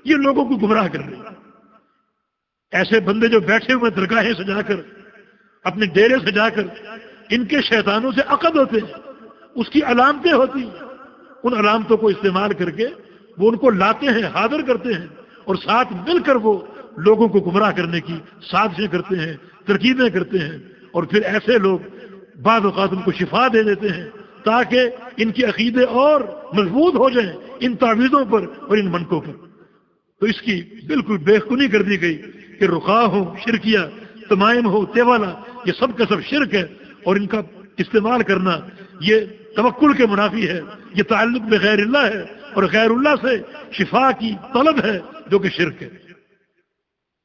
یہ لوگوں کو گمراہ کر رہے ہیں۔ ایسے بندے جو بیٹھے ہوئے درگاہیں سجا کر، اپنے ڈیرے سجا کر، ان کے شیطانوں سے عقد ہوتے ہیں، اس کی علامتیں ہوتی ہیں، ان علامتوں کو استعمال کر کے وہ ان کو لاتے ہیں، حاضر کرتے ہیں، اور ساتھ مل کر وہ لوگوں کو گمراہ کرنے کی سازشیں کرتے ہیں، ترکیبیں کرتے ہیں، اور پھر ایسے لوگ بعض اوقات ان کو شفا دے دیتے ہیں تاکہ ان کے عقیدے اور مضبوط ہو جائیں ان تعویذوں پر اور ان منکوں پر۔ تو اس کی بالکل بےخونی کر دی گئی کہ رقاء ہو، شرکیہ، تمائم ہو، تیوالا، یہ سب کا سب شرک ہے، اور ان کا استعمال کرنا یہ توکل کے منافی ہے، یہ تعلق بغیر اللہ ہے، اور غیر اللہ سے شفا کی طلب ہے جو کہ شرک ہے۔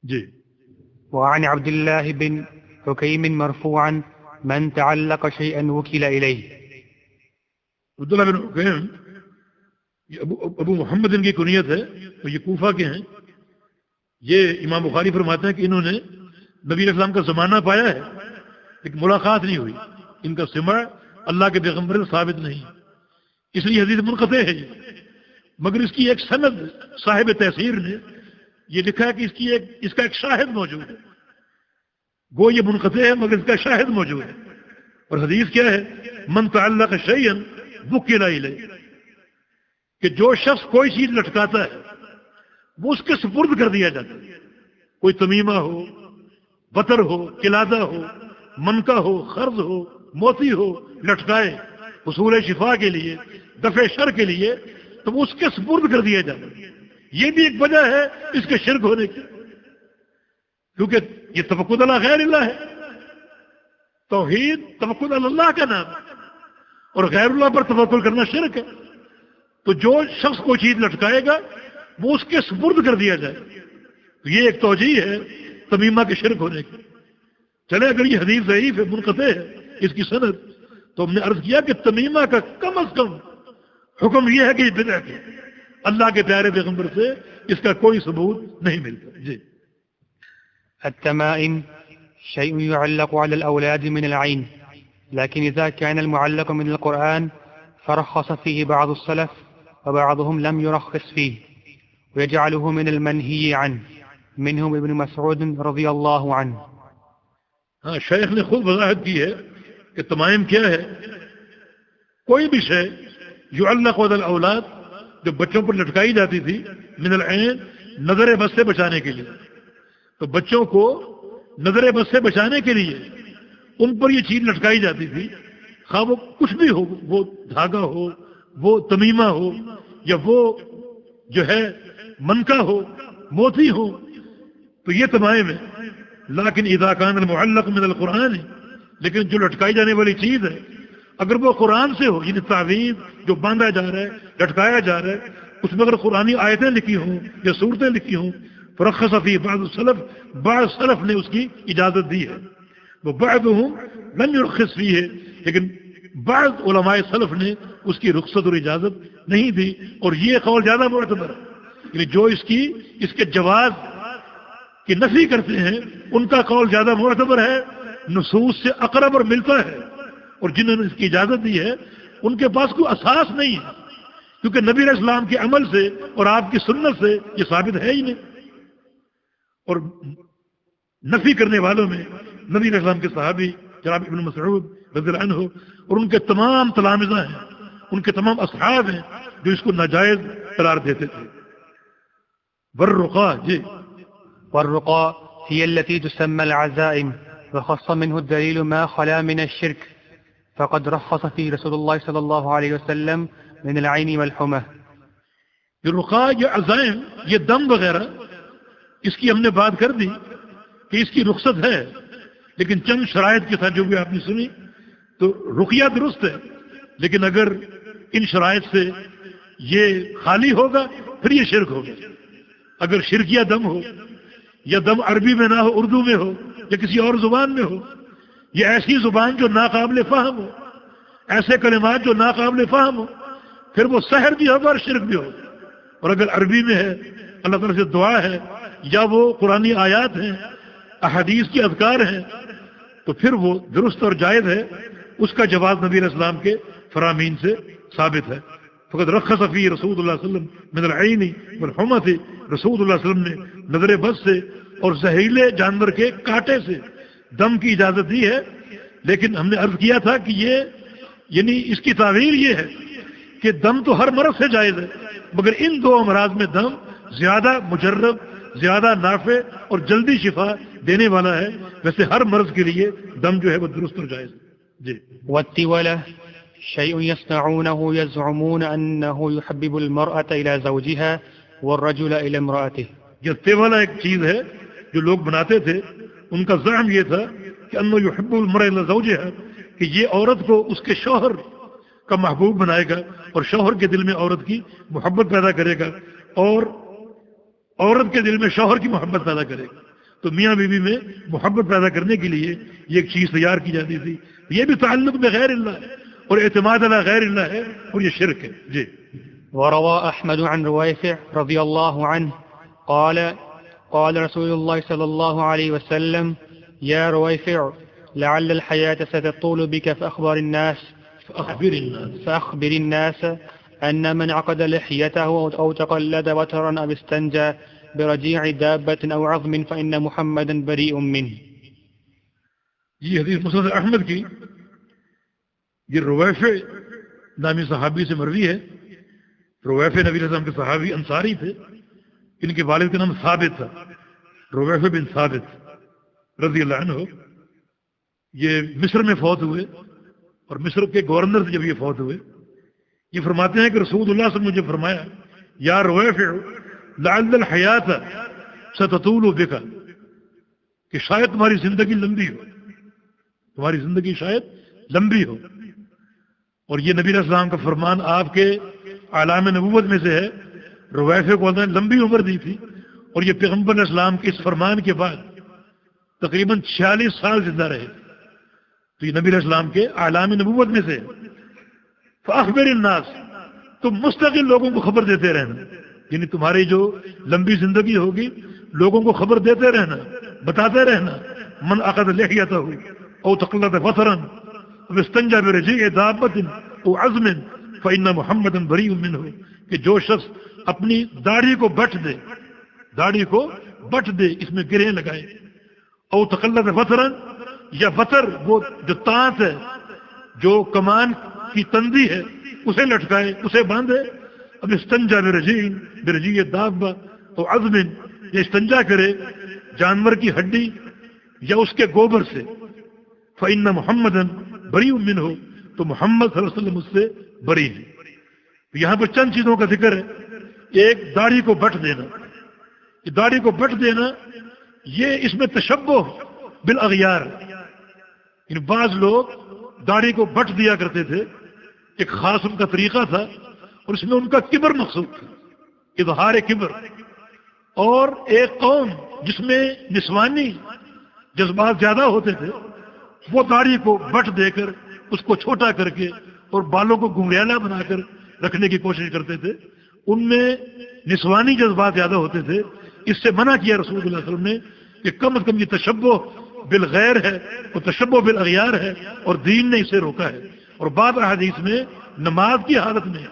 جی۔ وعن عبد الله بن حكيم مرفوعا من تعلق شيئا وكل إليه۔ عبداللہ بن حکیم، یہ ابو محمد ان کی کنیت ہے، اور یہ کوفہ کے ہیں۔ یہ امام بخاری فرماتے ہیں کہ انہوں نے نبی علیہ السلام کا زمانہ پایا ہے لیکن ملاقات نہیں ہوئی، ان کا سمع اللہ کے پیغمبر سے ثابت نہیں، اس لیے حدیث منقطع ہے یہ۔ مگر اس کی ایک سند صاحب تحسیر نے یہ لکھا ہے کہ اس کا ایک شاہد موجود ہے، وہ یہ منقطع ہے مگر اس کا شاہد موجود ہے۔ اور حدیث کیا ہے؟ من تعلق شیئا وکل الیہ، کہ جو شخص کوئی چیز لٹکاتا ہے وہ اس کے سپرد کر دیا جاتا ہے، کوئی تمیمہ ہو، بطر ہو، قلادہ ہو، منکا ہو، خرز ہو، موتی ہو، لٹکائے حصول شفا کے لیے، دفع شر کے لیے، تو وہ اس کے سپرد کر دیا جاتا ہے۔ یہ بھی ایک وجہ ہے اس کے شرک ہونے کی، کیونکہ یہ توکل علی غیر اللہ ہے۔ توحید توکل علی اللہ کا نام ہے، اور غیر اللہ پر توکل کرنا شرک ہے۔ تو جو شخص کوئی چیز لٹکائے گا وہ اس کے سپرد کر دیا جائے، تو یہ ایک توجیہ ہے تمیمہ کے شرک ہونے کی۔ چلے اگر یہ حدیث ضعیف ہے، منقطع ہے اس کی سند، تو ہم نے عرض کیا کہ تمیمہ کا کم از کم حکم یہ ہے کہ یہ بدعت ہے، اللہ کے پیارے پیغمبر سے اس کا کوئی ثبوت نہیں ملتا۔ جی۔ التمائم شيء يعلق على الأولاد من العين، لكن إذا كان المعلق من القرآن فرخص فيه بعض السلف وبعضهم لم يرخص فيه ويجعله من المنهي عنه، منهم ابن مسعود رضي الله عنه۔ ہاں، شیخ نے خود وضاحت کی ہے کہ تمائم کیا ہے؟ کوئی بھی شے یعلق علی الاولاد، جو بچوں پر لٹکائی جاتی تھی، من العین، نظر بد سے بچانے کے لیے، تو بچوں کو نظر بد سے بچانے کے لیے ان پر یہ چیز لٹکائی جاتی تھی، خواہ وہ کچھ بھی ہو، وہ دھاگا ہو، وہ تمیمہ ہو، یا وہ جو ہے منکا ہو، موتی ہو، تو یہ تمائم ہے۔ لیکن اذا کان المعلق من القرآن، لیکن جو لٹکائی جانے والی چیز ہے اگر وہ قرآن سے ہو، یعنی تعویذ جو باندھا جا رہا ہے، لٹکایا جا رہا ہے، اس میں اگر قرآنی آیتیں لکھی ہوں یا صورتیں لکھی ہوں، فرخص فی بعض السلف، بعض سلف نے اس کی اجازت دی ہے، وہ بعضهم لم يرخص فیہ، لیکن بعض علماء سلف نے اس کی رخصت اور اجازت نہیں دی، اور یہ قول زیادہ معتبر ہے، یعنی جو اس کے جواز کی نفی کرتے ہیں ان کا قول زیادہ معتبر ہے، نصوص سے اقرب اور ملتا ہے، اور جنہوں نے اس کی اجازت دی ہے ان کے پاس کوئی اساس نہیں ہے، کیونکہ نبی علیہ السلام کے عمل سے اور آپ کی سنت سے یہ ثابت ہے ہی نہیں۔ اور نفی کرنے والوں میں نبی علیہ السلام کے صحابی جناب ابن مسعود رضی اللہ عنہ اور ان کے تمام تلامذہ ہیں، ان کے تمام اصحاب ہیں جو اس کو ناجائز قرار دیتے تھے۔ والرقاء، جی۔ والرقاء هي التي تسمى العزائم، وخص منه الدليل ما خلا من الشرك، فقد رخص فيه رسول الله صلى الله عليه وسلم من العين والحمى۔ یہ رقاء، یہ عزائم، یہ دم وغیرہ، اس کی ہم نے بات کر دی کہ اس کی رخصت ہے، لیکن چند شرائط کے ساتھ جو بھی آپ نے سنی، تو رقیہ درست ہے، لیکن اگر ان شرائط سے یہ خالی ہوگا پھر یہ شرک ہوگا۔ اگر شرکیہ دم ہو، یا دم عربی میں نہ ہو، اردو میں ہو یا کسی اور زبان میں ہو، یا ایسی زبان جو ناقابل فہم ہو، ایسے کلمات جو ناقابل فہم ہو، پھر وہ سحر بھی ہوگا اور شرک بھی ہوگا۔ اور اگر عربی میں ہے، اللہ تعالیٰ سے دعا ہے، یا وہ قرآنی آیات ہیں، احادیث کی اذکار ہیں، تو پھر وہ درست اور جائز ہے، اس کا جواز نبی علیہ السلام کے فرامین سے ثابت ہے۔ فقد رخص فی رسول اللہ صلی اللہ علیہ وسلم من العین والحمۃ، رسول اللہ صلی اللہ علیہ وسلم نے نظر بد سے اور زہریلے جانور کے کاٹے سے دم کی اجازت دی ہے. لیکن ہم نے عرض کیا تھا کہ یہ یعنی اس کی تعبیر یہ ہے کہ دم تو ہر مرض سے جائز ہے، مگر ان دو امراض میں دم زیادہ مجرب، زیادہ نافع اور جلدی شفا دینے والا ہے. ویسے ہر مرض کے لیے دم جو ہے وہ درست اور جائز ہے. جی. والتولة شيء يصنعونه يزعمون أنه يحبب المرأة إلى زوجها والرجل إلى امرأته. یہ تیولہ ایک چیز ہے جو لوگ بناتے تھے، ان کا زعم یہ تھا کہ انه يحب المرأة إلى زوجها، کہ یہ عورت کو اس کے شوہر کا محبوب بنائے گا اور شوہر کے دل میں عورت کی محبت پیدا کرے گا اور عورت کے دل میں شوہر کی محبت پیدا کرے گا. تو میاں بیوی میں محبت پیدا کرنے کے لیے یہ ایک چیز تیار کی جاتی تھی. یہ بھی تعلق میں غیر اللہ ہے اور اعتماد علی غیر اللہ ہے اور یہ شرک ہے. جی. وروى أحمد عن رويفع رضي الله عنه قال قال رسول الله صلى الله عليه وسلم يا رويفع لعل الحياة ستطول بك فأخبر الناس أن من عقد لحيته أو تقلد وترا أو استنجى برجيع دابة أو عظم فإن محمدا بريء منه. یہ حدیث مسند احمد کی، یہ رویفع نامی صحابی سے مروی ہے. رویفع نبی علیہ السلام کے صحابی انصاری تھے. ان کے والد کا نام ثابت تھا، رویفع بن ثابت رضی اللہ عنہ. یہ مصر میں فوت ہوئے اور مصر کے گورنر سے جب یہ فوت ہوئے، یہ فرماتے ہیں کہ رسول اللہ صلی اللہ علیہ وسلم نے مجھے فرمایا یا رویفع لعل الحیات ستطول بک، کہ شاید تمہاری زندگی لمبی ہو، تمہاری زندگی شاید لمبی ہو. اور یہ نبی علیہ السلام کا فرمان آپ کے اعلام نبوت میں سے ہے. رویفع کو اللہ نے لمبی عمر دی تھی اور یہ پیغمبر علیہ السلام کے اس فرمان کے بعد تقریباً 46 سال زندہ رہے. تو یہ نبی علیہ السلام کے اعلام نبوت میں سے ہے. فاخبر الناس، تم مستقل لوگوں کو خبر دیتے رہنا، یعنی تمہاری جو لمبی زندگی ہوگی لوگوں کو خبر دیتے رہنا، بتاتے رہنا. من عقد لحیتہ او تقلد وطرا او استنجى برجيع دابة او عظم فإن محمدا بريء منه، کہ جو شخص اپنی داڑھی کو بٹ دے، داڑھی کو بٹ دے، اس میں گرہیں لگائے، او تقلد وطرا، یا وطر وہ جو تانت ہے، جو کمان کی تندی ہے، اسے لٹکائے، اسے باندھے. اب استنجا برجیع دابہ تو عظم، یا استنجا کرے جانور کی ہڈی یا اس کے گوبر سے. فإن محمدًا بریء منہ، تو محمد صلی اللہ علیہ وسلم اس سے بری ہے. یہاں پر چند چیزوں کا ذکر ہے. ایک داڑھی کو بٹ دینا، یہ داڑھی کو بٹ دینا یہ اس میں تشبہ بالاغیار، یعنی بعض لوگ داڑھی کو بٹ دیا کرتے تھے، ایک خاص ان کا طریقہ تھا اور اس میں ان کا کبر مقصود تھا، اظہار کبر. اور ایک قوم جس میں نسوانی جذبات زیادہ ہوتے تھے وہ داڑھی کو بٹ دے کر اس کو چھوٹا کر کے اور بالوں کو گنگریالا بنا کر رکھنے کی کوشش کرتے تھے. ان میں نسوانی جذبات زیادہ ہوتے تھے. اس سے منع کیا رسول اللہ صلی اللہ علیہ وسلم نے کہ کم از کم یہ تشبہ بالغیر ہے اور تشبہ بالاغیار ہے اور دین نے اسے روکا ہے. اور بعض احادیث میں نماز کی حالت میں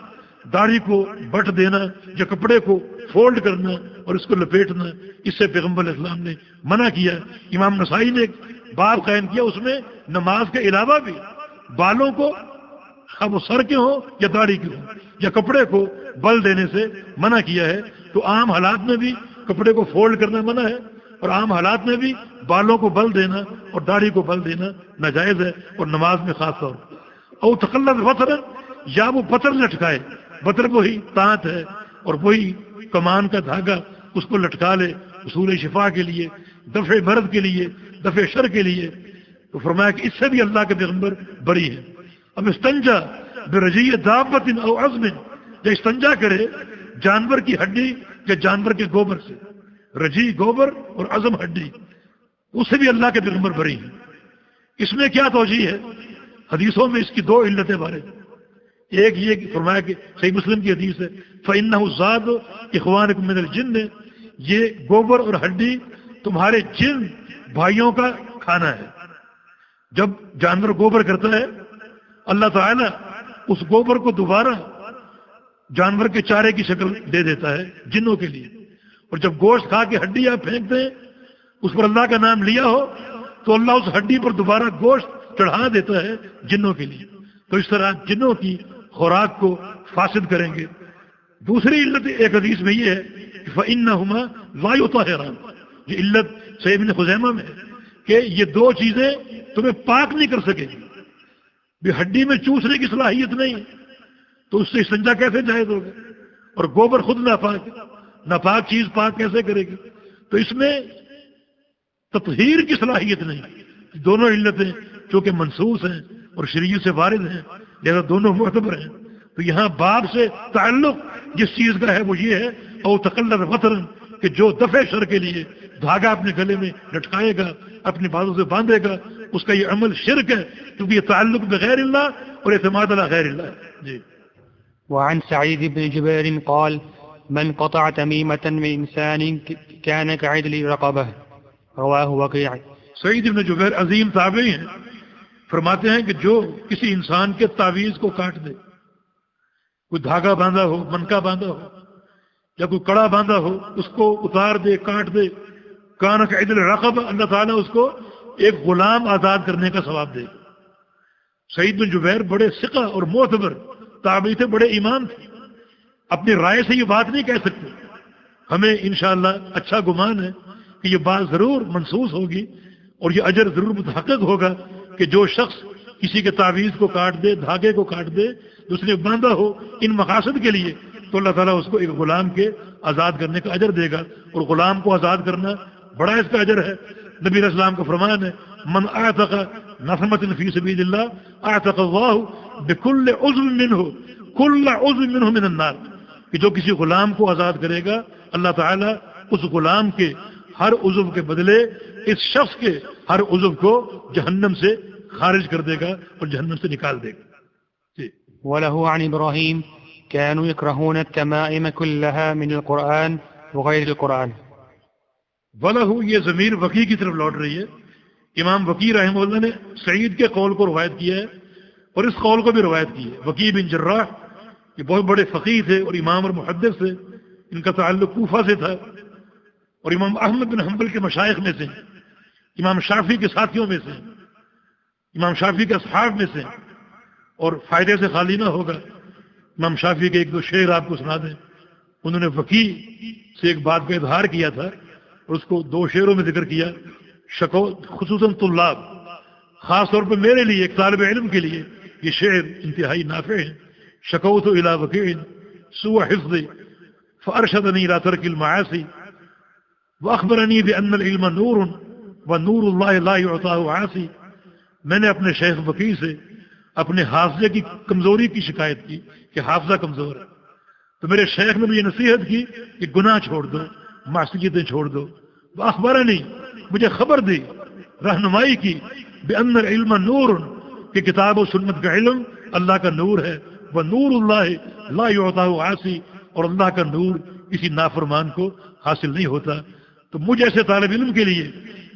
داڑھی کو بٹ دینا یا کپڑے کو فولڈ کرنا اور اس کو لپیٹنا، اس سے پیغمبر علیہ السلام نے منع کیا. امام نسائی نے ایک باب قائم کیا، اس میں نماز کے علاوہ بھی بالوں کو، اب وہ سر کے ہوں یا داڑھی کے ہوں یا کپڑے کو بل دینے سے منع کیا ہے. تو عام حالات میں بھی کپڑے کو فولڈ کرنا منع ہے اور عام حالات میں بھی بالوں کو بل دینا اور داڑھی کو بل دینا ناجائز ہے، اور نماز میں خاص طور پر. اور تقلد وطرا، یا وہ بطر لٹکائے، بطر وہی تانت ہے اور وہی کمان کا دھاگا، اس کو لٹکا لے حصول شفا کے لیے، دفع مرض کے لیے، دفع شر کے لیے. تو فرمایا کہ اس سے بھی اللہ کے پیغمبر بری ہے. اب استنجا برجیع دابۃ او عظم، یا استنجا کرے جانور کی ہڈی یا جانور کے گوبر سے، رجیع گوبر اور عظم ہڈی، اس سے بھی اللہ کے پیغمبر بری ہے. اس میں کیا توجیہ ہے؟ حدیثوں میں اس کی دو علتیں وارد ہیں. ایک یہ کہ فرمایا کہ صحیح مسلم کی حدیث ہے فَإِنَّهُ زَادُ إِخْوَانِكُم مِّنَ الْجِنِّ، یہ گوبر اور ہڈی تمہارے جن بھائیوں کا کھانا ہے. جب جانور گوبر کرتا ہے اللہ تعالیٰ اس گوبر کو دوبارہ جانور کے چارے کی شکل دے دیتا ہے جنوں کے لیے، اور جب گوشت کھا کے ہڈی آپ پھینکتے ہیں اس پر اللہ کا نام لیا ہو تو اللہ اس ہڈی پر دوبارہ گوشت چڑھا دیتا ہے جنوں کے لیے. تو اس طرح جنوں کی خوراک کو فاسد کریں گے. دوسری علت ایک حدیث میں یہ ہے کہ فَإِنَّهُمَا لَا يُطَهِّرَانِ، یہ علت صحیح ابن خزیمہ میں ہے کہ یہ دو چیزیں تمہیں پاک نہیں کر سکے گی. بھی ہڈی میں چوسنے کی صلاحیت نہیں تو اس سے استنجا کیسے جائز ہوگا، اور گوبر خود ناپاک ہے، ناپاک چیز پاک کیسے کرے گی. تو اس میں تطہیر کی صلاحیت نہیں. دونوں علتیں چونکہ منصوص ہیں اور شریعت سے وارد ہیں لہذا دونوں معتبر ہیں. تو یہاں باب سے تعلق جس چیز کا ہے وہ یہ ہے او تقلد وطرن، کہ جو دفع شر کے لیے دھاگا اپنے گلے میں لٹکائے گا، اپنی بازو سے باندھے گا، اس کا یہ عمل شرک ہے کیونکہ یہ تعلق بغیر اللہ اور اعتماد علی غیر اللہ ہے. جی. وعن سعيد بن جبير قال من قطع تميمة من إنسان كان كعدل رقبه رواه وكيع. سعید بن جبیر عظیم تابعی ہیں، فرماتے ہیں کہ جو کسی انسان کے تعویذ کو کاٹ دے، کوئی دھاگا باندھا ہو، منکا باندھا ہو یا کوئی کڑا باندھا ہو، اس کو اتار دے، کاٹ دے، کان کعدل رقبہ، اللہ تعالیٰ اس کو ایک غلام آزاد کرنے کا ثواب دے. سعید بن جبیر بڑے ثقہ اور معتبر تابعی تھے، بڑے امام تھے. اپنی رائے سے یہ بات نہیں کہہ سکتے. ہمیں انشاءاللہ اچھا گمان ہے کہ یہ بات ضرور منصوص ہوگی اور یہ اجر ضرور متحقق ہوگا کہ جو شخص کسی کے تعویذ کو کاٹ دے، دھاگے کو کاٹ دے، اس نے باندھا ہو ان مقاصد کے لیے، تو اللہ تعالیٰ اس کو ایک غلام کے آزاد کرنے کا اجر دے گا. اور غلام کو آزاد کرنا بڑا اس کا اجر ہے. نبی علیہ السلام کا فرمان ہے من اعتق نسمة فی سبیل اللہ اعتق اللہ بکل عضو منہ کل عضو منہ من النار، کہ جو کسی غلام کو آزاد کرے گا اللہ تعالیٰ اس غلام کے ہر عضو کے بدلے اس شخص کے ہر عضو کو جہنم سے خارج کر دے گا اور جہنم سے نکال دے گا. جی. وله عن إبراهيم كانوا يكرهون التمائم كلها من القرآن وغير القرآن. وَلَهُ یہ ضمیر وکی کی طرف لوٹ رہی ہے. امام وکی رحمہ اللہ نے سعید کے قول کو روایت کیا ہے اور اس قول کو بھی روایت کی ہے. وکی بن جراح یہ بہت بڑے فقیہ تھے اور امام اور محدث تھے، ان کا تعلق کوفہ سے تھا اور امام احمد بن حنبل کے مشائخ میں سے، امام شافعی کے ساتھیوں میں سے، امام شافعی کے اصحاب میں سے. اور فائدے سے خالی نہ ہوگا، امام شافعی کے ایک دو شعر آپ کو سنا دیں. انہوں نے وکی سے ایک بات کا اظہار کیا تھا اور اس کو دو شعروں میں ذکر کیا. خصوصاً طلاب، خاص طور پر میرے لیے ایک طالب علم کے لیے یہ شعر انتہائی نافع ہیں. شکوت الی وکیع سوء حفظی فارشدنی الی ترک المعاصی واخبرنی بان العلم نور ونور اللہ لا یعطاہ عاصی. میں نے اپنے شیخ وکیع سے اپنے حافظے کی کمزوری کی شکایت کی کہ حافظہ کمزور ہے، تو میرے شیخ نے مجھے نصیحت کی کہ گناہ چھوڑ دو، معصیتیں چھوڑ دو. واخبرنی مجھے خبر دی، رہنمائی کی بان العلم نور کہ کتاب و سنت کا علم اللہ کا نور ہے، ونور اللہ لا یعطاہ عاصی اور اللہ کا نور کسی نافرمان کو حاصل نہیں ہوتا. تو مجھ ایسے طالب علم کے لیے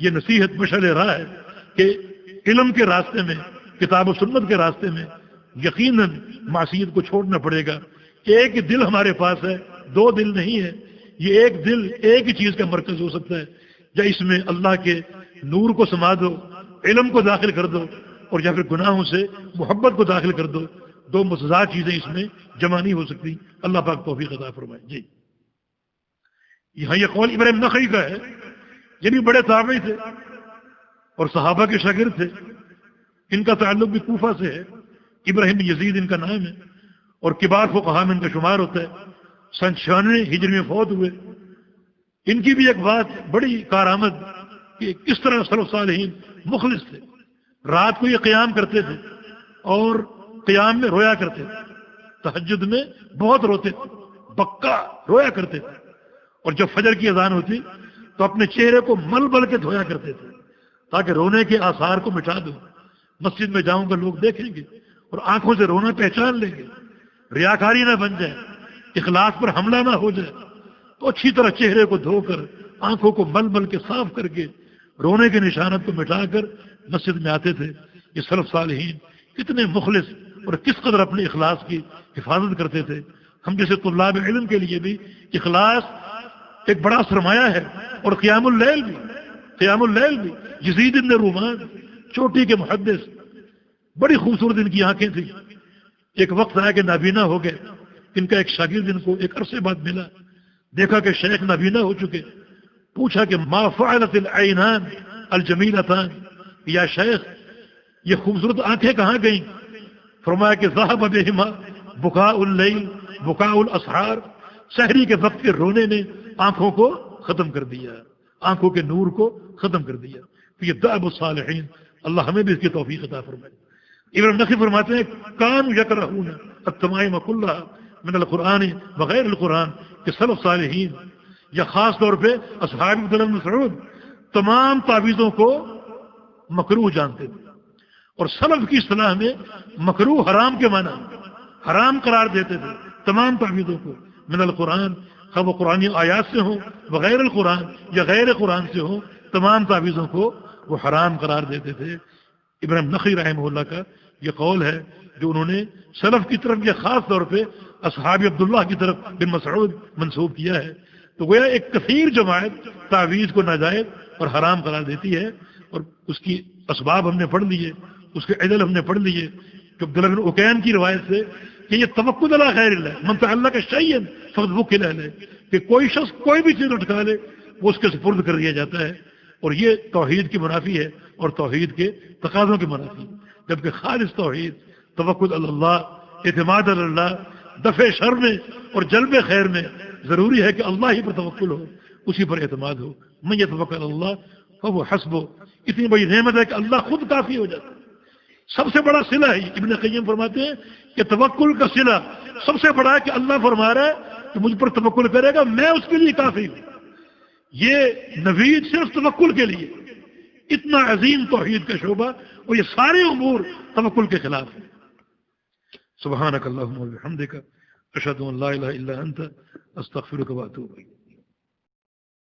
یہ نصیحت مشعل راہ ہے کہ علم کے راستے میں، کتاب و سنت کے راستے میں یقیناً معصیت کو چھوڑنا پڑے گا. ایک دل ہمارے پاس ہے، دو دل نہیں ہے. یہ ایک دل ایک ہی چیز کا مرکز ہو سکتا ہے، یا اس میں اللہ کے نور کو سما دو، علم کو داخل کر دو، اور یا پھر گناہوں سے محبت کو داخل کر دو. دو متضاد چیزیں اس میں جمع نہیں ہو سکتی. اللہ پاک توفیق عطا فرمائے. جی. یہاں یہ قول ابراہیم نخعی کا ہے، یہ بھی بڑے تابعی تھے اور صحابہ کے شاگرد تھے. ان کا تعلق بھی کوفہ سے ہے. ابراہیم یزید ان کا نام ہے اور کبار فقہاء میں ان کا شمار ہوتا ہے. سن 96 ہجری میں فوت ہوئے. ان کی بھی ایک بات بڑی کارآمد کہ کس طرح سلف صالحین مخلص تھے. رات کو یہ قیام کرتے تھے اور قیام میں رویا کرتے تھے. تہجد میں بہت روتے تھے، بکا رویا کرتے تھے. اور جب فجر کی اذان ہوتی تو اپنے چہرے کو مل بل کے دھویا کرتے تھے تاکہ رونے کے آثار کو مٹا دو. مسجد میں جاؤں گا لوگ دیکھیں گے اور آنکھوں سے رونا پہچان لیں گے، ریاکاری نہ بن جائے، اخلاص پر حملہ نہ ہو جائے. تو اچھی طرح چہرے کو دھو کر، آنکھوں کو مل مل کے صاف کر کے، رونے کے نشانت کو مٹا کر مسجد میں آتے تھے. یہ سلف صالحین کتنے مخلص اور کس قدر اپنے اخلاص کی حفاظت کرتے تھے. ہم جیسے طلاب علم کے لیے بھی اخلاص ایک بڑا سرمایہ ہے، اور قیام اللیل بھی یزید بن رومان چوٹی کے محدث، بڑی خوبصورت ان کی آنکھیں تھیں. ایک وقت آیا کہ نابینا ہو گئے. ان کا ایک شاگرد ان کو ایک عرصے بعد ملا، دیکھا کہ شیخ نابینا ہو چکے. پوچھا کہ ما فعلت العینان الجمیلتان، یا شیخ یہ خوبصورت آنکھیں کہاں گئیں؟ فرمایا کہ ذهب بهما بکاء اللیل بکاء الاسحار، سحری کے وقت کے رونے نے آنکھوں کو ختم کر دیا، آنکھوں کے نور کو ختم کر دیا. یہ دأب الصالحین، اللہ ہمیں بھی اس کی توفیق عطا فرمائے. ابن نقی فرماتے ہیں کانوا یکرہون التمائم کلھا من القرآن بغیر القرآن، کہ سلف صالحین یا خاص طور پہ اصحاب عبداللہ بن مسعود تمام تعویذوں کو مکروہ جانتے تھے، اور سلف کی اصطلاح میں مکروہ حرام کے معنی حرام قرار دیتے تھے تمام تعویذوں کو. من القرآن، خب و قرآنی آیات سے ہوں بغیر القرآن یا غیر قرآن سے ہوں، تمام تعویذوں کو وہ حرام قرار دیتے تھے. ابن نقی رحمہ اللہ کا یہ قول ہے جو انہوں نے سلف کی طرف یا خاص طور پہ اصحاب عبداللہ کی طرف بن مسعود منسوب کیا ہے. تو گویا ایک کثیر جماعت تعویذ کو ناجائز اور حرام قرار دیتی ہے، اور اس کی اسباب ہم نے پڑھ لیے، اس کے علل ہم نے پڑھ لیے. کہ عبداللہ بن عکین کی روایت سے کہ یہ توکل علی غیر اللہ من تعلق شیئا فقد وکل علیہ، کہ کوئی شخص کوئی بھی چیز اٹھا لے وہ اس کے سپرد کر دیا جاتا ہے. اور یہ توحید کی منافی ہے اور توحید کے تقاضوں کی منافی، جبکہ خالص توحید توکل علی اللہ، اعتماد علی اللہ، دفع شر میں اور جلب خیر میں ضروری ہے کہ اللہ ہی پر توکل ہو، اسی پر اعتماد ہو. من یتوکل علی اللہ فهو حسبہ، اتنی بڑی نعمت ہے کہ اللہ خود کافی ہو جاتا ہے. سب سے بڑا صلہ ہے، ابن قیم فرماتے ہیں کہ توکل کا صلہ سب سے بڑا ہے کہ اللہ فرما رہا ہے کہ مجھ پر توکل کرے گا میں اس کے لیے کافی ہوں. یہ نوید صرف توکل کے لیے، اتنا عظیم توحید کا شعبہ، اور یہ سارے امور توکل کے خلاف ہیں. سبحانک اللہم و بحمدک اشہد ان لا الہ الا انت استغفرک و اتوب الیک.